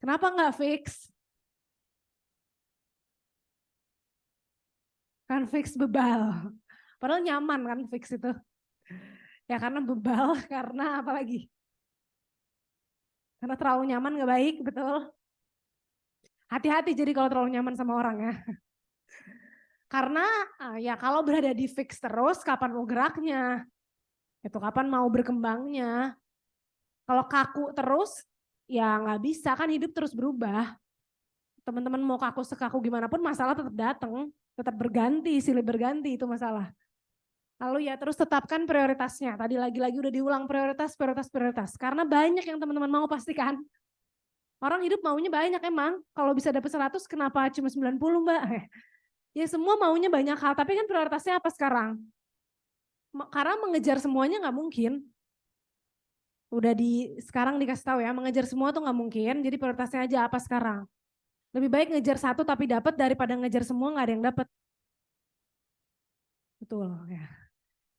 Speaker 1: Kenapa nggak fix? Kan fix bebal. Padahal nyaman kan fix itu. Ya karena bebal, karena apa lagi? Karena terlalu nyaman nggak baik, betul. Hati-hati jadi kalau terlalu nyaman sama orang ya. Karena ya kalau berada di fix terus, kapan mau geraknya? Itu kapan mau berkembangnya? Kalau kaku terus, ya nggak bisa kan hidup terus berubah. Teman-teman mau kaku sekaku gimana pun masalah tetap datang, tetap berganti, silih berganti itu masalah. Lalu ya terus tetapkan prioritasnya. Tadi lagi-lagi udah diulang prioritas. Karena banyak yang teman-teman mau pastikan. Orang hidup maunya banyak emang. Kalau bisa dapat 100 kenapa cuma 90 Mbak? Ya semua maunya banyak hal, tapi kan prioritasnya apa sekarang? Karena mengejar semuanya nggak mungkin. Udah sekarang dikasih tahu ya, mengejar semua tuh nggak mungkin, jadi prioritasnya aja apa sekarang. Lebih baik ngejar satu tapi dapat daripada ngejar semua nggak ada yang dapat. Betul ya.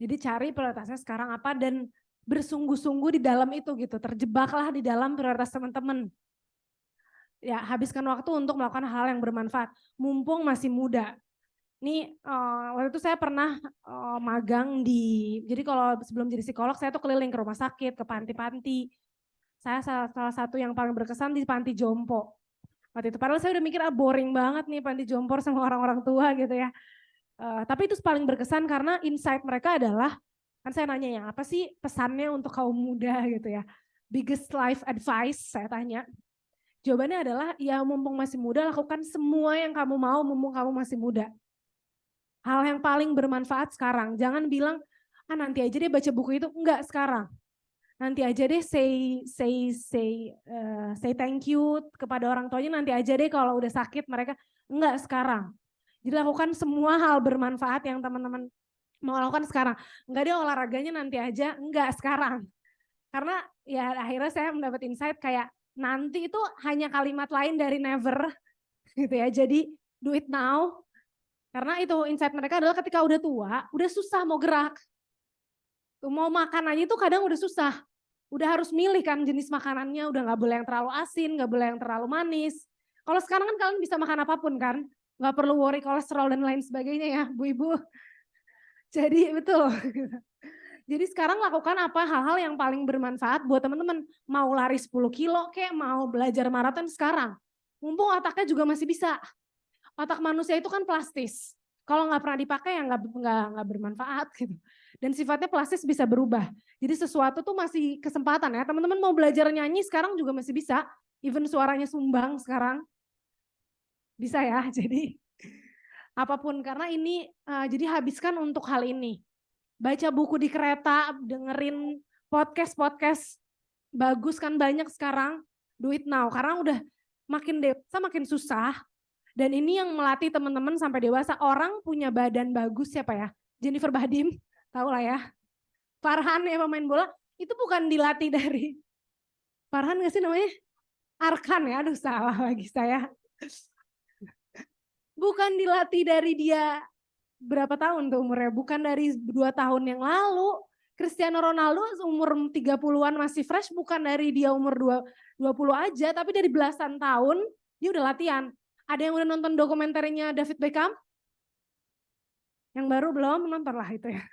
Speaker 1: Jadi cari prioritasnya sekarang apa dan bersungguh-sungguh di dalam itu gitu. Terjebaklah di dalam prioritas teman-teman. Ya habiskan waktu untuk melakukan hal yang bermanfaat. Mumpung masih muda. Nih waktu itu saya pernah magang jadi kalau sebelum jadi psikolog saya tuh keliling ke rumah sakit, ke panti-panti. Saya salah satu yang paling berkesan di panti jompo. Waktu itu padahal saya udah mikir boring banget nih panti jompo sama orang-orang tua gitu ya. Tapi itu paling berkesan karena insight mereka adalah, kan saya nanya ya apa sih pesannya untuk kaum muda gitu ya. Biggest life advice saya tanya. Jawabannya adalah ya mumpung masih muda lakukan semua yang kamu mau mumpung kamu masih muda. Hal yang paling bermanfaat sekarang. Jangan bilang nanti aja deh baca buku itu, enggak sekarang. Nanti aja deh say thank you kepada orang tuanya nanti aja deh kalau udah sakit mereka, enggak sekarang. Jadi lakukan semua hal bermanfaat yang teman-teman mau lakukan sekarang. Enggak deh olahraganya nanti aja, enggak sekarang. Karena ya akhirnya saya mendapat insight kayak nanti itu hanya kalimat lain dari never gitu ya. Jadi do it now. Karena itu insight mereka adalah ketika udah tua, udah susah mau gerak. Tuh, mau makan aja itu kadang udah susah. Udah harus milih kan jenis makanannya, udah gak boleh yang terlalu asin, gak boleh yang terlalu manis. Kalau sekarang kan kalian bisa makan apapun kan, gak perlu worry kolesterol dan lain sebagainya ya Bu Ibu. Jadi betul. Jadi sekarang lakukan apa hal-hal yang paling bermanfaat buat teman-teman. Mau lari 10 kilo kayak mau belajar maraton sekarang. Mumpung otaknya juga masih bisa. Otak manusia itu kan plastis. Kalau nggak pernah dipakai ya nggak bermanfaat gitu. Dan sifatnya plastis bisa berubah. Jadi sesuatu tuh masih kesempatan ya. Teman-teman mau belajar nyanyi sekarang juga masih bisa. Even suaranya sumbang sekarang bisa ya. Jadi apapun karena ini jadi habiskan untuk hal ini. Baca buku di kereta, dengerin podcast bagus kan banyak sekarang. Do it now karena udah makin dewasa makin susah. Dan ini yang melatih teman-teman sampai dewasa. Orang punya badan bagus siapa ya? Jennifer Bahdim, tahu lah ya. Farhan ya pemain bola, itu bukan dilatih dari Farhan nggak sih namanya? Arkan ya, aduh salah lagi saya. Bukan dilatih dari dia berapa tahun tuh umurnya, bukan dari 2 tahun yang lalu. Cristiano Ronaldo umur 30-an masih fresh, bukan dari dia umur 20 aja, tapi dari belasan tahun dia udah latihan. Ada yang udah nonton dokumenternya David Beckham? Yang baru belum nonton lah itu ya.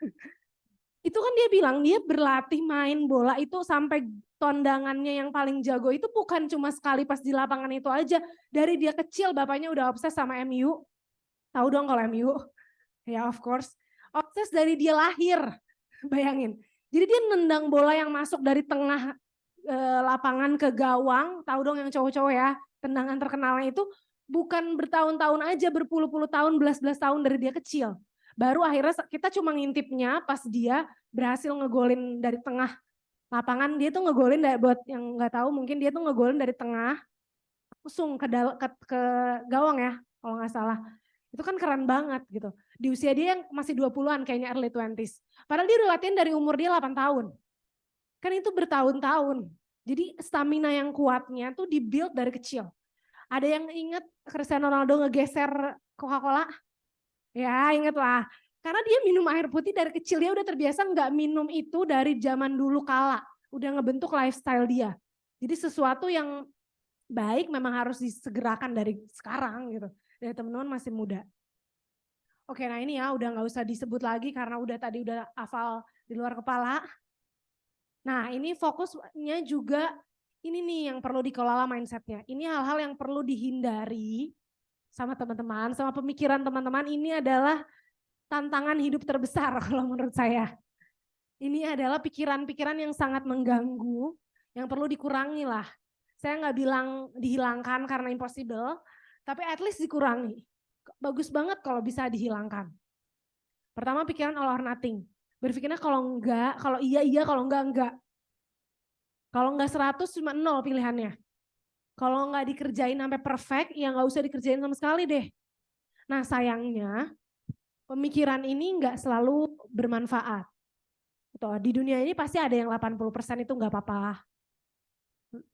Speaker 1: Itu kan dia bilang dia berlatih main bola itu sampai tondangannya yang paling jago itu bukan cuma sekali pas di lapangan itu aja. Dari dia kecil bapaknya udah obses sama MU. Tahu dong kalau MU? Ya of course. Obses dari dia lahir. Bayangin. Jadi dia nendang bola yang masuk dari tengah lapangan ke gawang. Tahu dong yang cowok-cowok ya. Tendangan terkenalnya itu bukan bertahun-tahun aja, berpuluh-puluh tahun, belas-belas tahun dari dia kecil. Baru akhirnya kita cuma ngintipnya pas dia berhasil ngegolin dari tengah lapangan. Dia tuh ngegolin buat yang nggak tahu mungkin dia tuh ngegolin dari tengah langsung ke gawang ya kalau nggak salah. Itu kan keren banget gitu. Di usia dia yang masih 20-an kayaknya early 20s. Padahal dia udah latihan dari umur dia 8 tahun. Kan itu bertahun-tahun. Jadi stamina yang kuatnya tuh dibuild dari kecil. Ada yang inget Cristiano Ronaldo ngegeser Coca-Cola? Ya inget lah. Karena dia minum air putih dari kecil, dia udah terbiasa nggak minum itu dari zaman dulu kala. Udah ngebentuk lifestyle dia. Jadi sesuatu yang baik memang harus disegerakan dari sekarang gitu. Dari teman-teman masih muda. Oke, nah ini ya udah nggak usah disebut lagi karena tadi udah hafal di luar kepala. Nah ini fokusnya juga ini nih yang perlu dikelola mindsetnya. Ini hal-hal yang perlu dihindari sama teman-teman, sama pemikiran teman-teman. Ini adalah tantangan hidup terbesar kalau menurut saya. Ini adalah pikiran-pikiran yang sangat mengganggu, yang perlu dikurangi lah. Saya nggak bilang dihilangkan karena impossible, tapi at least dikurangi. Bagus banget kalau bisa dihilangkan. Pertama pikiran all or nothing. Berpikirnya kalau enggak, kalau iya, kalau enggak. Kalau enggak 100 cuma 0 pilihannya. Kalau enggak dikerjain sampai perfect, ya enggak usah dikerjain sama sekali deh. Nah sayangnya, pemikiran ini enggak selalu bermanfaat. Gitu. Di dunia ini pasti ada yang 80% itu nggak apa-apa.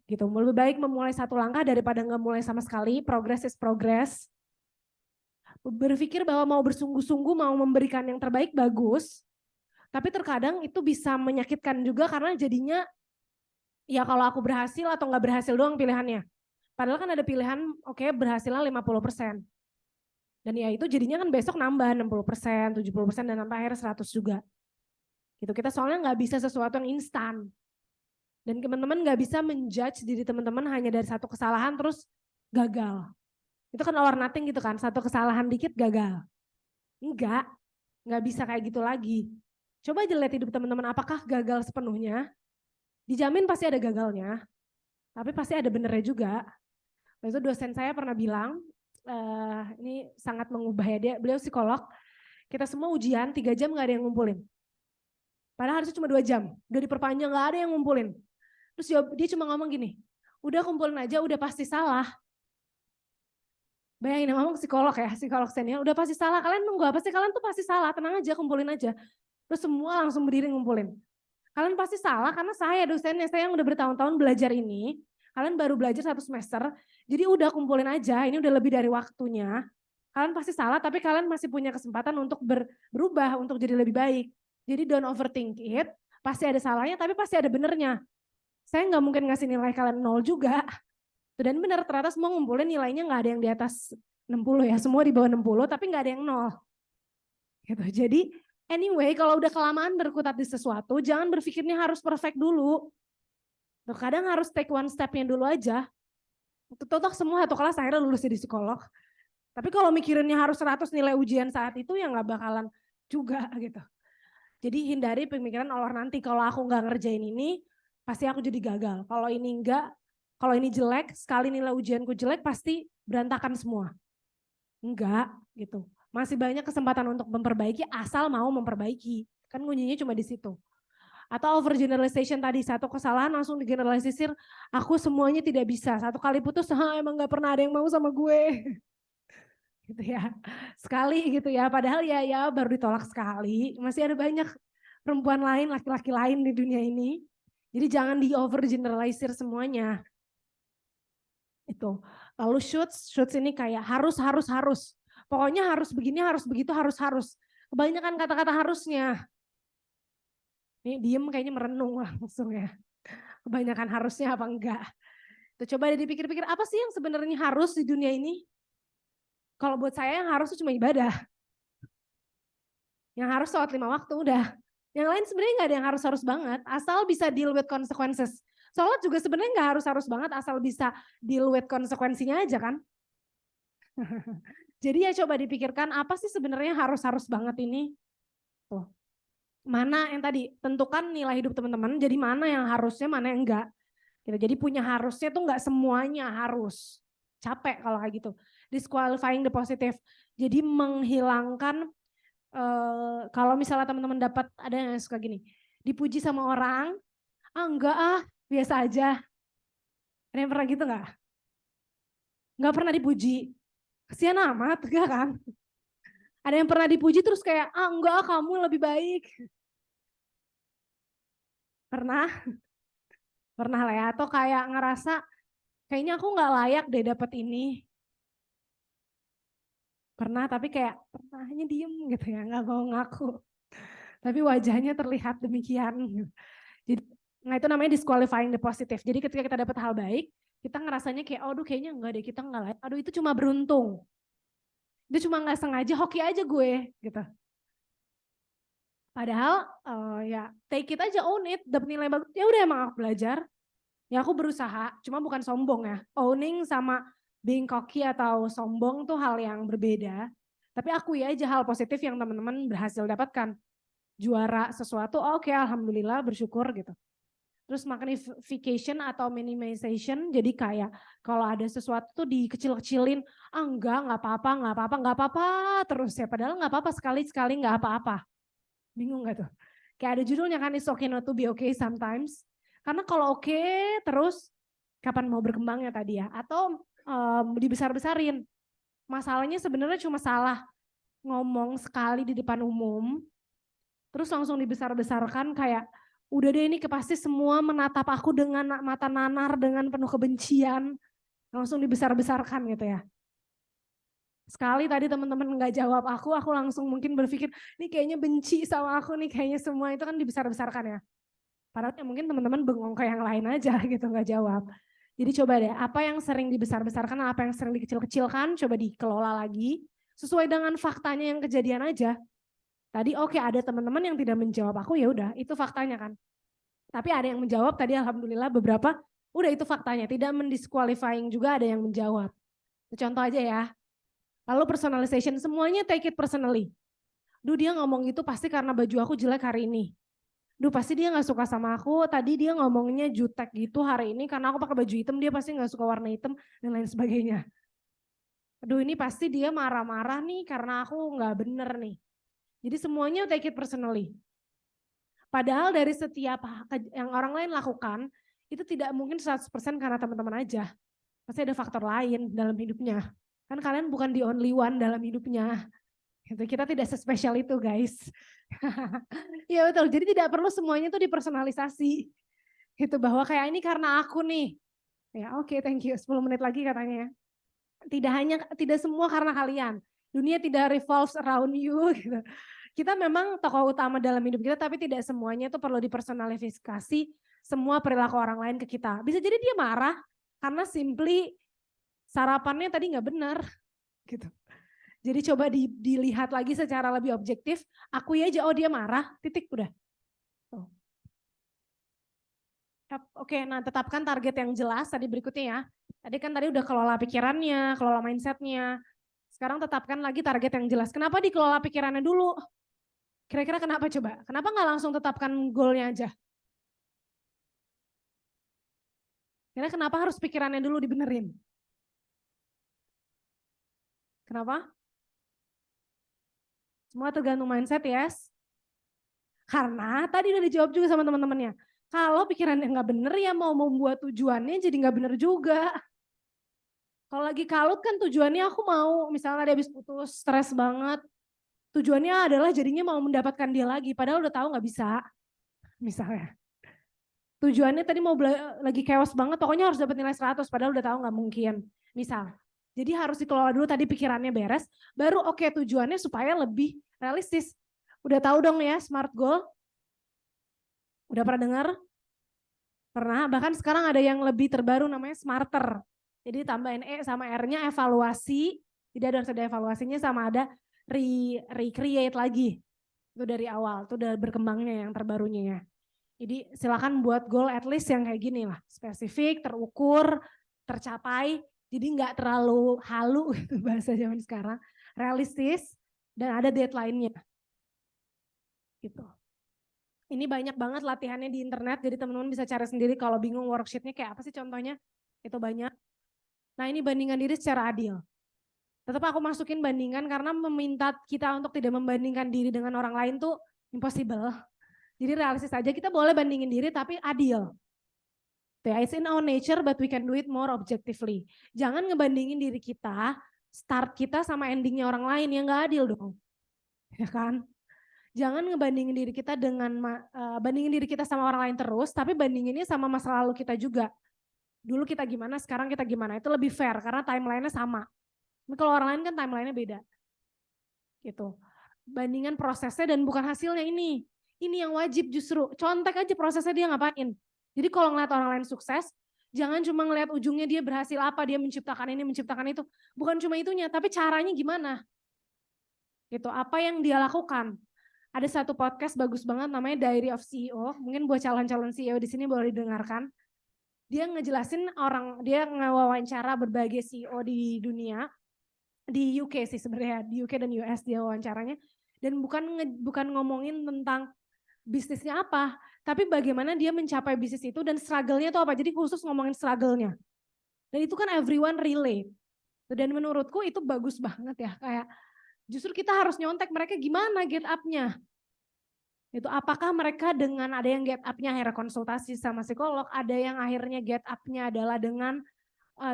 Speaker 1: Gitu. Lebih baik memulai satu langkah daripada nggak mulai sama sekali. Progress is progress. Berpikir bahwa mau bersungguh-sungguh, mau memberikan yang terbaik bagus. Tapi terkadang itu bisa menyakitkan juga karena jadinya ya kalau aku berhasil atau nggak berhasil doang pilihannya. Padahal kan ada pilihan oke, berhasilnya 50%. Dan ya itu jadinya kan besok nambah 60%, 70% dan sampai akhirnya 100 juga. Gitu. Kita soalnya nggak bisa sesuatu yang instan. Dan teman-teman nggak bisa menjudge diri teman-teman hanya dari satu kesalahan terus gagal. Itu kan all or nothing gitu kan, satu kesalahan dikit gagal. Nggak bisa kayak gitu lagi. Coba aja lihat hidup teman-teman, apakah gagal sepenuhnya? Dijamin pasti ada gagalnya, tapi pasti ada benernya juga. Itu dosen saya pernah bilang, ini sangat mengubah ya, beliau psikolog, kita semua ujian 3 jam gak ada yang ngumpulin. Padahal harusnya cuma 2 jam, udah diperpanjang gak ada yang ngumpulin. Terus dia cuma ngomong gini, udah kumpulin aja udah pasti salah. Bayangin yang ngomong psikolog ya, psikolog senior, udah pasti salah, kalian nunggu apa sih, kalian tuh pasti salah, tenang aja kumpulin aja. Terus semua langsung berdiri ngumpulin. Kalian pasti salah karena saya dosennya, saya yang udah bertahun-tahun belajar ini, kalian baru belajar 1 semester, jadi udah kumpulin aja, ini udah lebih dari waktunya. Kalian pasti salah, tapi kalian masih punya kesempatan untuk berubah, untuk jadi lebih baik. Jadi don't overthink it, pasti ada salahnya, tapi pasti ada benernya. Saya nggak mungkin ngasih nilai kalian 0 juga. Dan benar, ternyata semua ngumpulin nilainya nggak ada yang di atas 60 ya, semua di bawah 60, tapi nggak ada yang 0. Gitu. Jadi anyway, kalau udah kelamaan berkutat di sesuatu, jangan berpikirnya harus perfect dulu. Kadang harus take one step-nya dulu aja. Totok semua satu kelas akhirnya lulus jadi psikolog. Tapi kalau mikirinnya harus 100 nilai ujian saat itu ya nggak bakalan juga gitu. Jadi hindari pemikiran Allah nanti kalau aku nggak ngerjain ini pasti aku jadi gagal. Kalau ini enggak, kalau ini jelek, sekali nilai ujianku jelek pasti berantakan semua. Enggak gitu. Masih banyak kesempatan untuk memperbaiki asal mau memperbaiki. Kan kuncinya cuma di situ. Atau overgeneralization tadi, satu kesalahan langsung digeneralisir, aku semuanya tidak bisa. Satu kali putus, emang gak pernah ada yang mau sama gue. Gitu ya. Sekali gitu ya, padahal ya baru ditolak sekali. Masih ada banyak perempuan lain, laki-laki lain di dunia ini. Jadi jangan di overgeneralisir semuanya. Itu. Lalu shoots ini kayak harus. Pokoknya harus begini, harus begitu, harus. Kebanyakan kata-kata harusnya. Ini diem kayaknya merenung langsung ya. Kebanyakan harusnya apa enggak. Tuh, coba dipikir-pikir apa sih yang sebenarnya harus di dunia ini? Kalau buat saya yang harus itu cuma ibadah. Yang harus sholat 5 waktu udah. Yang lain sebenarnya nggak ada yang harus banget. Asal bisa deal with consequences. Sholat juga sebenarnya nggak harus banget asal bisa deal with konsekuensinya aja kan. Jadi ya coba dipikirkan apa sih sebenarnya harus banget ini. Tuh. Mana yang tadi tentukan nilai hidup teman-teman, jadi mana yang harusnya, mana yang enggak. Gitu. Jadi punya harusnya tuh enggak semuanya harus. Capek kalau kayak gitu. Disqualifying the positive. Jadi menghilangkan kalau misalnya teman-teman dapat ada yang suka gini, dipuji sama orang, enggak biasa aja. Ada yang pernah gitu enggak? Enggak pernah dipuji. Kasihan amat, enggak kan? Ada yang pernah dipuji terus kayak, enggak kamu lebih baik. Pernah? Pernah lah ya, atau kayak ngerasa kayaknya aku nggak layak deh dapet ini. Pernah, tapi kayak pernahnya diem gitu ya, nggak mau ngaku. Tapi wajahnya terlihat demikian. Jadi, nah itu namanya disqualifying the positive. Jadi ketika kita dapat hal baik, kita ngerasanya kayak, aduh kayaknya enggak deh, kita nggak layak. Aduh itu cuma beruntung. Itu cuma nggak sengaja, hoki aja gue gitu. Padahal ya take it aja, own it, dapet nilai bagus. Ya udah emang aku belajar. Ya aku berusaha, cuma bukan sombong ya. Owning sama being cocky atau sombong tuh hal yang berbeda. Tapi akui aja hal positif yang teman-teman berhasil dapatkan. Juara sesuatu, oke, alhamdulillah bersyukur gitu. Terus magnification atau minimization, jadi kayak kalau ada sesuatu tuh dikecil-kecilin, nggak apa-apa terus ya. Padahal nggak apa-apa sekali-sekali nggak apa-apa. Bingung gak tuh? Kayak ada judulnya kan, it's okay not to be okay sometimes. Karena kalau oke terus kapan mau berkembangnya tadi ya? Atau dibesar-besarin. Masalahnya sebenarnya cuma salah ngomong sekali di depan umum. Terus langsung dibesar-besarkan kayak udah deh ini pasti semua menatap aku dengan mata nanar, dengan penuh kebencian. Langsung dibesar-besarkan gitu ya. Sekali tadi teman-teman nggak jawab aku langsung mungkin berpikir, ini kayaknya benci sama aku nih, kayaknya semua itu kan dibesar-besarkan ya. Padahal ya mungkin teman-teman bengong ke yang lain aja gitu, nggak jawab. Jadi coba deh, apa yang sering dibesar-besarkan, apa yang sering dikecil-kecilkan, coba dikelola lagi, sesuai dengan faktanya yang kejadian aja. Tadi oke, ada teman-teman yang tidak menjawab aku, ya udah itu faktanya kan. Tapi ada yang menjawab tadi alhamdulillah beberapa, udah itu faktanya, tidak mendisqualifying juga ada yang menjawab. Contoh aja ya. Lalu personalization, semuanya take it personally. Duh dia ngomong itu pasti karena baju aku jelek hari ini. Duh pasti dia gak suka sama aku, tadi dia ngomongnya jutek gitu hari ini karena aku pakai baju hitam, dia pasti gak suka warna hitam dan lain sebagainya. Aduh ini pasti dia marah-marah nih karena aku gak bener nih. Jadi semuanya take it personally. Padahal dari setiap yang orang lain lakukan, itu tidak mungkin 100% karena teman-teman aja. Pasti ada faktor lain dalam hidupnya. Kan kalian bukan the only one dalam hidupnya. Gitu. Kita tidak sespesial itu guys. Iya betul, jadi tidak perlu semuanya itu dipersonalisasi. Gitu bahwa kayak ini karena aku nih. Ya oke, thank you, 10 menit lagi katanya. Tidak semua karena kalian. Dunia tidak revolves around you gitu. Kita memang tokoh utama dalam hidup kita tapi tidak semuanya itu perlu dipersonalifikasi semua perilaku orang lain ke kita. Bisa jadi dia marah karena simply sarapannya tadi nggak benar gitu. Jadi coba dilihat lagi secara lebih objektif, akui aja oh dia marah, titik udah. Tuh. Oke, nah tetapkan target yang jelas tadi berikutnya ya. Tadi udah kelola pikirannya, kelola mindsetnya. Sekarang tetapkan lagi target yang jelas. Kenapa dikelola pikirannya dulu? Kira-kira kenapa coba? Kenapa nggak langsung tetapkan goalnya aja? Kira kenapa harus pikirannya dulu dibenerin? Kenapa? Semua tergantung mindset, yes. Karena tadi udah dijawab juga sama teman-temannya. Kalau pikirannya nggak bener ya mau membuat tujuannya jadi nggak bener juga. Kalau lagi kalut kan tujuannya aku mau, misalnya dia habis putus, stres banget. Tujuannya adalah jadinya mau mendapatkan dia lagi, padahal udah tahu nggak bisa. Misalnya. Tujuannya tadi mau lagi chaos banget, pokoknya harus dapat nilai 100, padahal udah tahu nggak mungkin. Misal. Jadi harus dikelola dulu tadi pikirannya beres, baru oke tujuannya supaya lebih realistis. Udah tahu dong ya SMART goal? Udah pernah dengar? Pernah, bahkan sekarang ada yang lebih terbaru namanya SMARTER. Jadi tambahin E sama R-nya evaluasi, tidak harus ada evaluasinya sama ada recreate lagi. Itu dari awal, itu udah berkembangnya yang terbarunya ya. Jadi silakan buat goal at least yang kayak gini lah, spesifik, terukur, tercapai, jadi nggak terlalu halu gitu bahasa zaman sekarang, realistis dan ada deadline-nya. Gitu. Ini banyak banget latihannya di internet, jadi teman-teman bisa cari sendiri kalau bingung worksheet-nya kayak apa sih contohnya, itu banyak. Nah ini bandingkan diri secara adil. Tetap aku masukin bandingan karena meminta kita untuk tidak membandingkan diri dengan orang lain tuh impossible. Jadi realistis aja, kita boleh bandingin diri tapi adil. It's in our nature but we can do it more objectively. Jangan ngebandingin diri kita, start kita sama endingnya orang lain yang gak adil dong. Ya kan? Jangan ngebandingin diri kita bandingin diri kita sama orang lain terus, tapi bandinginnya sama masa lalu kita juga. Dulu kita gimana, sekarang kita gimana. Itu lebih fair karena timeline-nya sama. Tapi kalau orang lain kan timeline-nya beda. Gitu. Bandingan prosesnya dan bukan hasilnya ini. Ini yang wajib justru. Contek aja prosesnya dia ngapain. Jadi kalau ngeliat orang lain sukses, jangan cuma ngeliat ujungnya dia berhasil apa, dia menciptakan ini, menciptakan itu. Bukan cuma itunya, tapi caranya gimana. Gitu, apa yang dia lakukan. Ada satu podcast bagus banget namanya Diary of CEO. Mungkin buat calon-calon CEO di sini boleh didengarkan. Dia ngejelasin dia ngewawancara berbagai CEO di dunia. Di UK sih sebenarnya, di UK dan US dia wawancaranya. Dan bukan ngomongin tentang bisnisnya apa, tapi bagaimana dia mencapai bisnis itu dan struggle-nya itu apa. Jadi khusus ngomongin struggle-nya. Dan itu kan everyone relate. Dan menurutku itu bagus banget ya. Kayak justru kita harus nyontek mereka gimana get up-nya. Itu apakah mereka dengan ada yang get up-nya akhirnya konsultasi sama psikolog, ada yang akhirnya get up-nya adalah dengan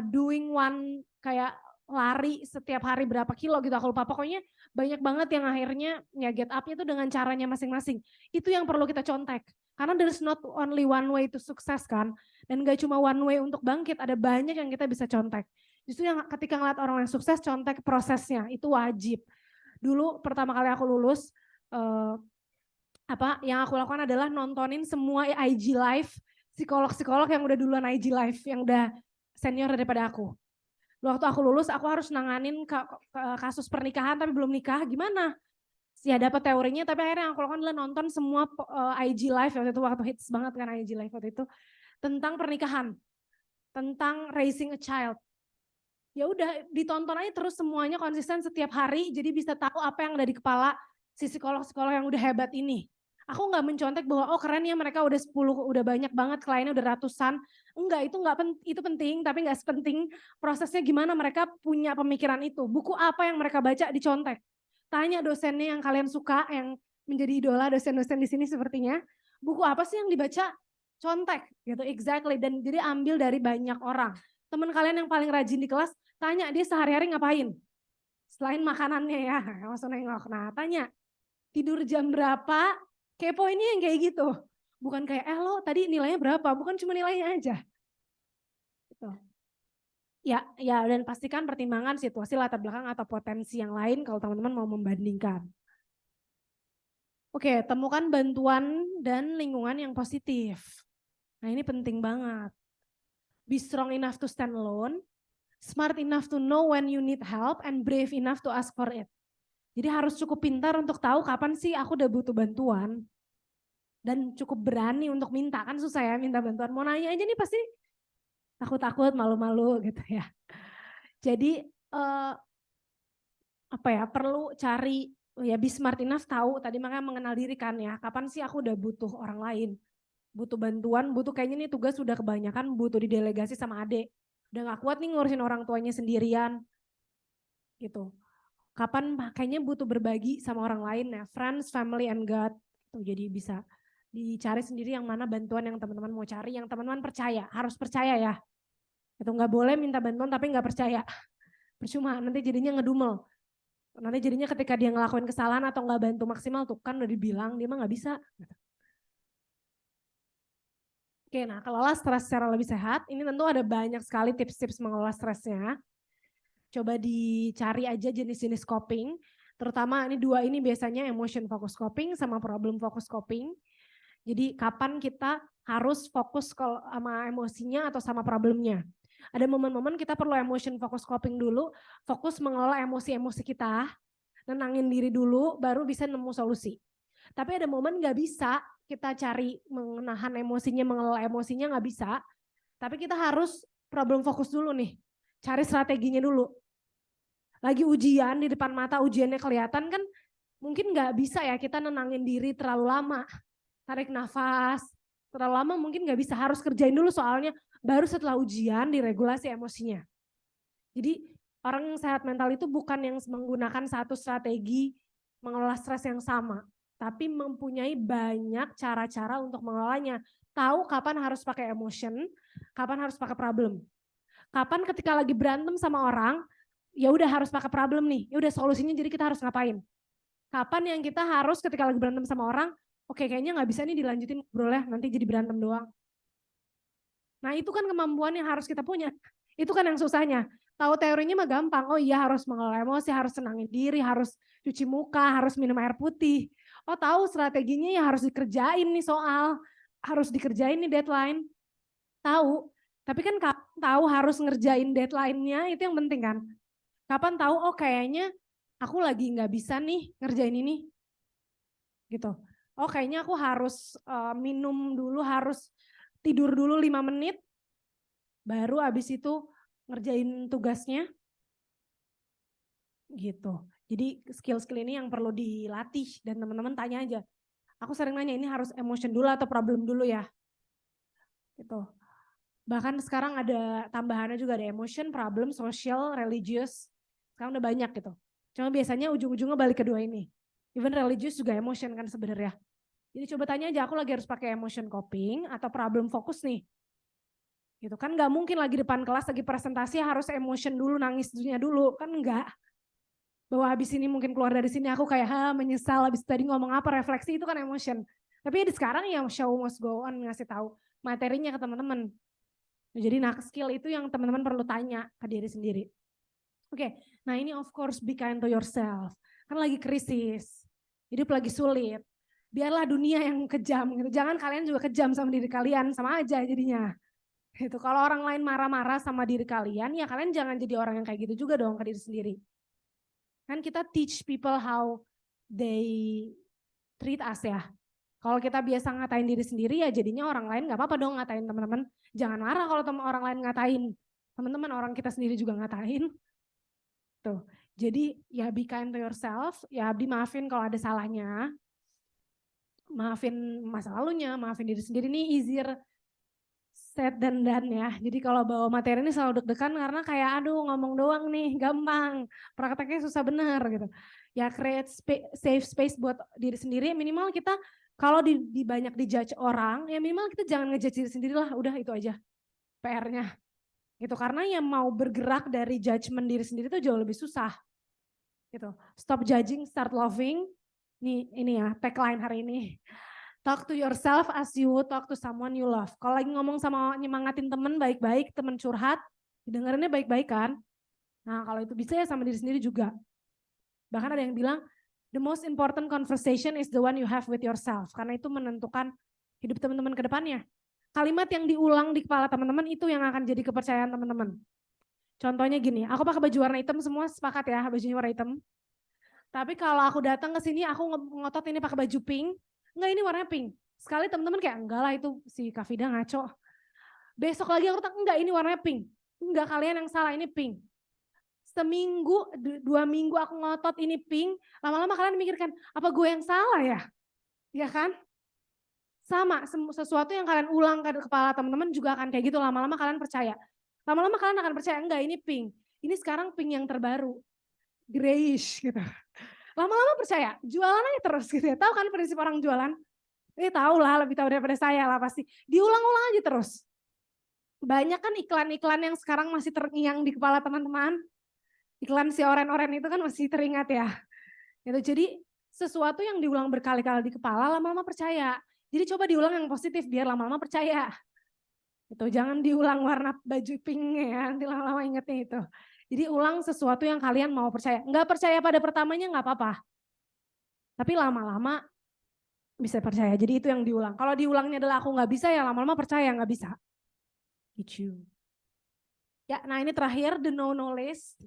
Speaker 1: doing one kayak lari setiap hari berapa kilo gitu, aku lupa. Pokoknya banyak banget yang akhirnya ya get up-nya itu dengan caranya masing-masing. Itu yang perlu kita contek. Karena there's not only one way to sukses kan. Dan gak cuma one way untuk bangkit, ada banyak yang kita bisa contek. Justru yang ketika ngeliat orang yang sukses, contek prosesnya, itu wajib. Dulu pertama kali aku lulus, yang aku lakukan adalah nontonin semua IG live psikolog-psikolog yang udah duluan IG live, yang udah senior daripada aku. Waktu aku lulus, aku harus nanganin kasus pernikahan tapi belum nikah, gimana? Ya dapat teorinya, tapi akhirnya yang aku lakukan adalah nonton semua IG live waktu hits banget kan IG live waktu itu tentang pernikahan, tentang raising a child. Ya udah ditonton aja terus semuanya konsisten setiap hari, jadi bisa tahu apa yang ada di kepala si psikolog-psikolog yang udah hebat ini. Aku nggak mencontek bahwa oh keren ya mereka udah 10, udah banyak banget kliennya udah ratusan. Enggak, itu penting, tapi nggak sepenting prosesnya gimana mereka punya pemikiran itu. Buku apa yang mereka baca dicontek. Tanya dosennya yang kalian suka, yang menjadi idola dosen-dosen di sini sepertinya. Buku apa sih yang dibaca? Contek gitu, exactly. Dan jadi ambil dari banyak orang. Teman kalian yang paling rajin di kelas, tanya dia sehari-hari ngapain? Selain makanannya ya, maksudnya nengok. Nah tanya, tidur jam berapa? Kepo ini yang kayak gitu. Bukan kayak, lo tadi nilainya berapa? Bukan cuma nilainya aja. Gitu. Ya, dan pastikan pertimbangan situasi latar belakang atau potensi yang lain kalau teman-teman mau membandingkan. Oke, temukan bantuan dan lingkungan yang positif. Nah ini penting banget. Be strong enough to stand alone, smart enough to know when you need help, and brave enough to ask for it. Jadi harus cukup pintar untuk tahu kapan sih aku udah butuh bantuan. Dan cukup berani untuk minta, kan susah ya minta bantuan. Mau nanya aja nih pasti takut-takut, malu-malu gitu ya. Jadi perlu cari ya be smart enough tahu tadi makanya mengenal diri kan ya. Kapan sih aku udah butuh orang lain, butuh bantuan, butuh kayaknya nih tugas udah kebanyakan, butuh didelegasi sama adik. Udah gak kuat nih ngurusin orang tuanya sendirian gitu. Kapan kayaknya butuh berbagi sama orang lain ya, friends, family, and God. Tuh, jadi bisa dicari sendiri yang mana bantuan yang teman-teman mau cari, yang teman-teman percaya, harus percaya ya. Itu nggak boleh minta bantuan tapi nggak percaya. Percuma, nanti jadinya ngedumel. Nanti jadinya ketika dia ngelakuin kesalahan atau nggak bantu maksimal tuh kan udah dibilang dia mah nggak bisa. Oke, nah kelola stres secara lebih sehat, ini tentu ada banyak sekali tips-tips mengelola stresnya. Coba dicari aja jenis-jenis coping, terutama ini dua ini biasanya emotion focus coping sama problem focus coping. Jadi kapan kita harus fokus sama emosinya atau sama problemnya. Ada momen-momen kita perlu emotion focus coping dulu, fokus mengelola emosi-emosi kita, nenangin diri dulu, baru bisa nemu solusi. Tapi ada momen gak bisa kita cari menahan emosinya, mengelola emosinya gak bisa. Tapi kita harus problem fokus dulu nih, cari strateginya dulu. Lagi ujian di depan mata, ujiannya kelihatan kan, mungkin gak bisa ya kita nenangin diri terlalu lama. Tarik nafas, terlalu lama mungkin gak bisa, harus kerjain dulu soalnya, baru setelah ujian diregulasi emosinya. Jadi orang yang sehat mental itu bukan yang menggunakan satu strategi mengelola stres yang sama, tapi mempunyai banyak cara-cara untuk mengelolanya. Tahu kapan harus pakai emotion, kapan harus pakai problem. Kapan ketika lagi berantem sama orang, ya udah harus pakai problem nih, ya udah solusinya jadi kita harus ngapain. Kapan yang kita harus ketika lagi berantem sama orang, oke kayaknya nggak bisa nih dilanjutin ngobrolnya, nanti jadi berantem doang. Nah itu kan kemampuan yang harus kita punya. Itu kan yang susahnya. Tahu teorinya mah gampang, oh iya harus mengelola emosi, harus senangin diri, harus cuci muka, harus minum air putih. Oh tahu strateginya ya harus dikerjain nih soal, harus dikerjain nih deadline. Tahu, tapi kan kapan tahu harus ngerjain deadline-nya itu yang penting kan. Kapan tahu oh kayaknya aku lagi nggak bisa nih ngerjain ini. Gitu. Oh kayaknya aku harus minum dulu, harus tidur dulu 5 menit, baru abis itu ngerjain tugasnya. Gitu. Jadi skill-skill ini yang perlu dilatih dan teman-teman tanya aja. Aku sering nanya ini harus emotion dulu atau problem dulu ya. Gitu. Bahkan sekarang ada tambahannya juga, ada emotion, problem, social, religious. Sekarang udah banyak gitu. Cuma biasanya ujung-ujungnya balik kedua ini. Even religious juga emotion kan sebenarnya. Jadi coba tanya aja, aku lagi harus pakai emotion coping atau problem fokus nih. Gitu kan nggak mungkin lagi depan kelas lagi presentasi harus emotion dulu, nangis dulu kan enggak. Bahwa habis ini mungkin keluar dari sini aku kayak menyesal habis tadi ngomong apa, refleksi itu kan emotion. Tapi sekarang yang show must go on, ngasih tahu materinya ke teman-teman. Jadi skill itu yang teman-teman perlu tanya ke diri sendiri. Oke, nah ini of course be kind to yourself. Kan lagi krisis, hidup lagi sulit. Biarlah dunia yang kejam gitu. Jangan kalian juga kejam sama diri kalian, sama aja jadinya. Gitu. Kalau orang lain marah-marah sama diri kalian, ya kalian jangan jadi orang yang kayak gitu juga dong ke diri sendiri. Kan kita teach people how they treat us ya. Kalau kita biasa ngatain diri sendiri ya jadinya orang lain gak apa-apa dong ngatain teman-teman. Jangan marah kalau orang lain ngatain. Teman-teman orang kita sendiri juga ngatain. Tuh. Jadi ya be kind to yourself, ya dimaafin kalau ada salahnya. Maafin masa lalunya, maafin diri sendiri, nih easier said than done ya. Jadi kalau bawa materi ini selalu deg-degan karena kayak aduh ngomong doang nih gampang, prakteknya susah bener gitu. Ya create safe space buat diri sendiri, minimal kita kalau di banyak dijudge orang, ya minimal kita jangan ngejudge diri sendiri lah, udah itu aja PR-nya. Gitu, karena yang mau bergerak dari judgement diri sendiri itu jauh lebih susah. Gitu. Stop judging, start loving. Ini ya tagline hari ini. Talk to yourself as you would talk to someone you love. Kalau lagi ngomong sama nyemangatin temen baik-baik, temen curhat, dengerinnya baik-baik kan. Nah kalau itu bisa ya sama diri sendiri juga. Bahkan ada yang bilang, the most important conversation is the one you have with yourself. Karena itu menentukan hidup teman-teman ke depannya. Kalimat yang diulang di kepala teman-teman itu yang akan jadi kepercayaan teman-teman. Contohnya gini, aku pakai baju warna hitam semua sepakat ya, bajunya warna hitam. Tapi kalau aku datang ke sini, aku ngotot ini pakai baju pink, enggak ini warnanya pink. Sekali teman-teman kayak enggak lah itu si Kafida ngaco. Besok lagi aku enggak ini warnanya pink. Enggak, kalian yang salah, ini pink. Seminggu, 2 minggu aku ngotot ini pink, lama-lama kalian mikirkan, apa gue yang salah ya? Ya kan? Sama, sesuatu yang kalian ulang ke kepala teman-teman juga akan kayak gitu, lama-lama kalian percaya. Lama-lama kalian akan percaya, enggak ini pink. Ini sekarang pink yang terbaru. Grayish gitu. Lama-lama percaya, jualan aja terus gitu ya. Tahu kan prinsip orang jualan? Tahu lah, lebih tahu daripada saya lah pasti. Diulang-ulang aja terus. Banyak kan iklan-iklan yang sekarang masih terngiang di kepala teman-teman. Iklan si oren-oren itu kan masih teringat ya. Gitu. Jadi sesuatu yang diulang berkali-kali di kepala lama-lama percaya. Jadi coba diulang yang positif biar lama-lama percaya. Gitu. Jangan diulang warna baju pinknya ya, nanti lama-lama ingetnya itu. Jadi ulang sesuatu yang kalian mau percaya. Enggak percaya pada pertamanya enggak apa-apa. Tapi lama-lama bisa percaya. Jadi itu yang diulang. Kalau diulangnya adalah aku nggak bisa, ya lama-lama percaya nggak bisa. Gitu. Ya, nah ini terakhir the no-no list.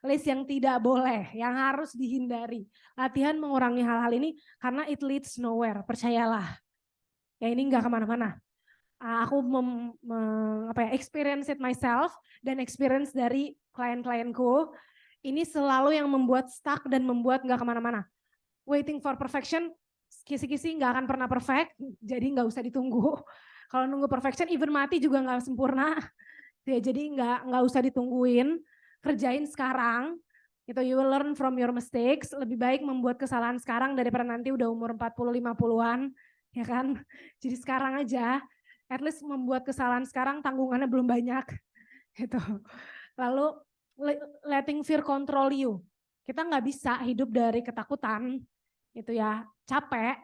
Speaker 1: List yang tidak boleh, yang harus dihindari. Latihan mengurangi hal-hal ini karena it leads nowhere. Percayalah. Ya ini nggak kemana-mana. Aku experience it myself dan experience dari klien-klienku. Ini selalu yang membuat stuck dan membuat nggak kemana-mana. Waiting for perfection, kisi-kisi nggak akan pernah perfect, jadi nggak usah ditunggu. Kalau nunggu perfection, even mati juga nggak sempurna. Ya, jadi nggak usah ditungguin, kerjain sekarang. Itu you will learn from your mistakes. Lebih baik membuat kesalahan sekarang daripada nanti udah umur 40-50-an, ya kan? Jadi sekarang aja, at least membuat kesalahan sekarang tanggungannya belum banyak. Gitu. Lalu letting fear control you. Kita nggak bisa hidup dari ketakutan. Itu ya, capek.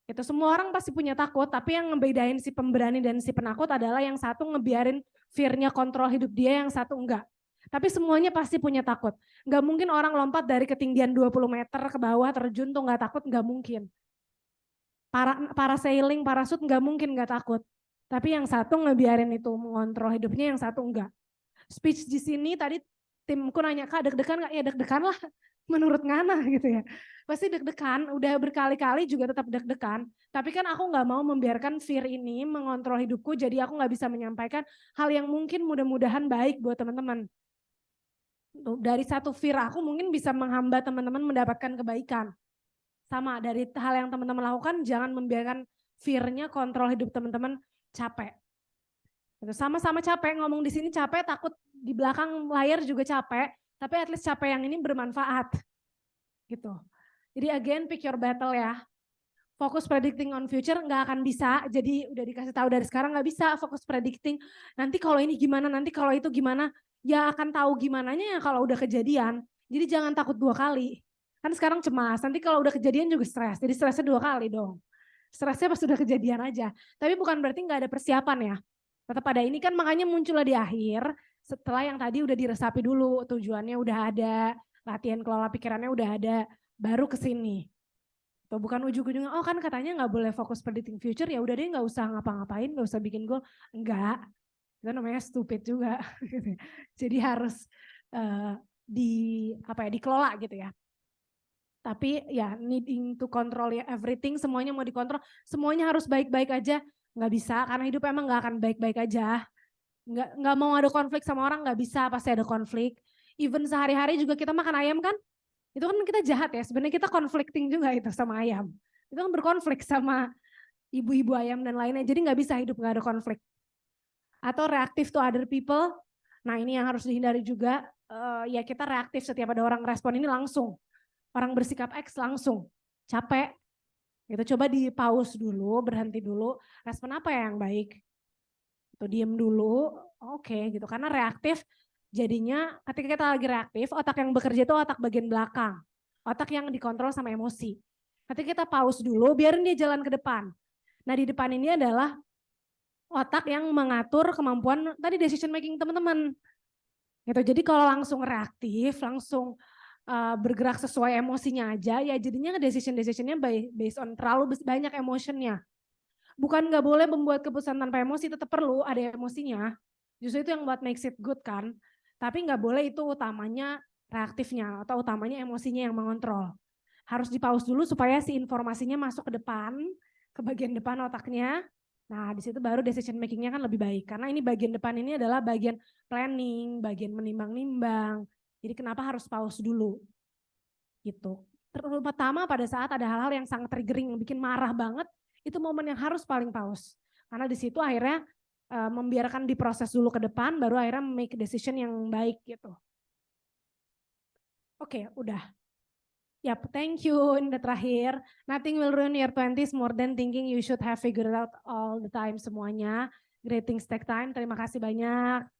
Speaker 1: Itu semua orang pasti punya takut, tapi yang ngebedain si pemberani dan si penakut adalah yang satu ngebiarin fear-nya kontrol hidup dia, yang satu enggak. Tapi semuanya pasti punya takut. Enggak mungkin orang lompat dari ketinggian 20 meter ke bawah terjun tuh enggak takut, enggak mungkin. Parasailing, parasut enggak mungkin enggak takut. Tapi yang satu ngebiarin itu mengontrol hidupnya, yang satu enggak. Speech di sini tadi timku nanya, Kak deg-degan enggak? Ya deg-degan lah. Menurut Ngana gitu ya. Pasti deg-degan, udah berkali-kali juga tetap deg-degan. Tapi kan aku nggak mau membiarkan fear ini mengontrol hidupku, jadi aku nggak bisa menyampaikan hal yang mungkin mudah-mudahan baik buat teman-teman. Dari satu fear aku mungkin bisa menghambat teman-teman mendapatkan kebaikan. Sama dari hal yang teman-teman lakukan, jangan membiarkan fear-nya kontrol hidup teman-teman capek. Sama-sama capek, ngomong di sini capek, takut di belakang layar juga capek. Tapi at least capek yang ini bermanfaat. Gitu. Jadi again pick your battle ya. fokus predicting on future nggak akan bisa. Jadi udah dikasih tahu dari sekarang nggak bisa fokus predicting. Nanti kalau ini gimana, nanti kalau itu gimana. Ya akan tahu gimananya ya kalau udah kejadian. Jadi jangan takut 2 kali. Kan sekarang cemas, nanti kalau udah kejadian juga stres. Jadi stresnya 2 kali dong. Stresnya pas udah kejadian aja. Tapi bukan berarti nggak ada persiapan ya. Tetap ada, ini kan makanya muncullah di akhir. Setelah yang tadi udah diresapi dulu, tujuannya udah ada, latihan kelola pikirannya udah ada, baru ke sini. Tuh, bukan ujung-ujungnya, oh kan katanya nggak boleh fokus predicting future, ya udah deh nggak usah ngapa-ngapain, nggak usah bikin goal. Enggak, itu namanya stupid juga. Jadi harus dikelola gitu ya. Tapi ya needing to control ya everything, semuanya mau dikontrol, semuanya harus baik-baik aja, nggak bisa, karena hidup emang nggak akan baik-baik aja. Nggak mau ada konflik sama orang, nggak bisa, pasti ada konflik. Even sehari-hari juga kita makan ayam kan, itu kan kita jahat ya, sebenarnya kita conflicting juga itu sama ayam. Itu kan berkonflik sama ibu-ibu ayam dan lainnya, jadi nggak bisa hidup nggak ada konflik. Atau reactive to other people, nah ini yang harus dihindari juga, ya kita reaktif setiap ada orang respon ini langsung. Orang bersikap X langsung, capek. Gitu, coba di pause dulu, berhenti dulu, respon apa yang baik? Itu diem dulu, oke gitu. Karena reaktif jadinya ketika kita lagi reaktif, otak yang bekerja itu otak bagian belakang. Otak yang dikontrol sama emosi. Ketika kita pause dulu, biarin dia jalan ke depan. Nah di depan ini adalah otak yang mengatur kemampuan tadi decision making teman-teman. Gitu. Jadi kalau langsung reaktif, langsung bergerak sesuai emosinya aja, ya jadinya decision-decisionnya based on terlalu banyak emotionnya. Bukan nggak boleh membuat keputusan tanpa emosi, tetap perlu ada emosinya. Justru itu yang buat makes it good kan. Tapi nggak boleh itu utamanya reaktifnya atau utamanya emosinya yang mengontrol. Harus di-pause dulu supaya si informasinya masuk ke depan, ke bagian depan otaknya. Nah di situ baru decision makingnya kan lebih baik. Karena ini bagian depan ini adalah bagian planning, bagian menimbang-nimbang. Jadi kenapa harus pause dulu gitu. Terutama pada saat ada hal-hal yang sangat triggering, yang bikin marah banget, itu momen yang harus paling pause. Karena di situ akhirnya membiarkan diproses dulu ke depan, baru akhirnya make decision yang baik gitu. Oke, udah. Yap, thank you. Ini udah terakhir. Nothing will ruin your 20s more than thinking you should have figured out all the time semuanya. Great things take time. Terima kasih banyak.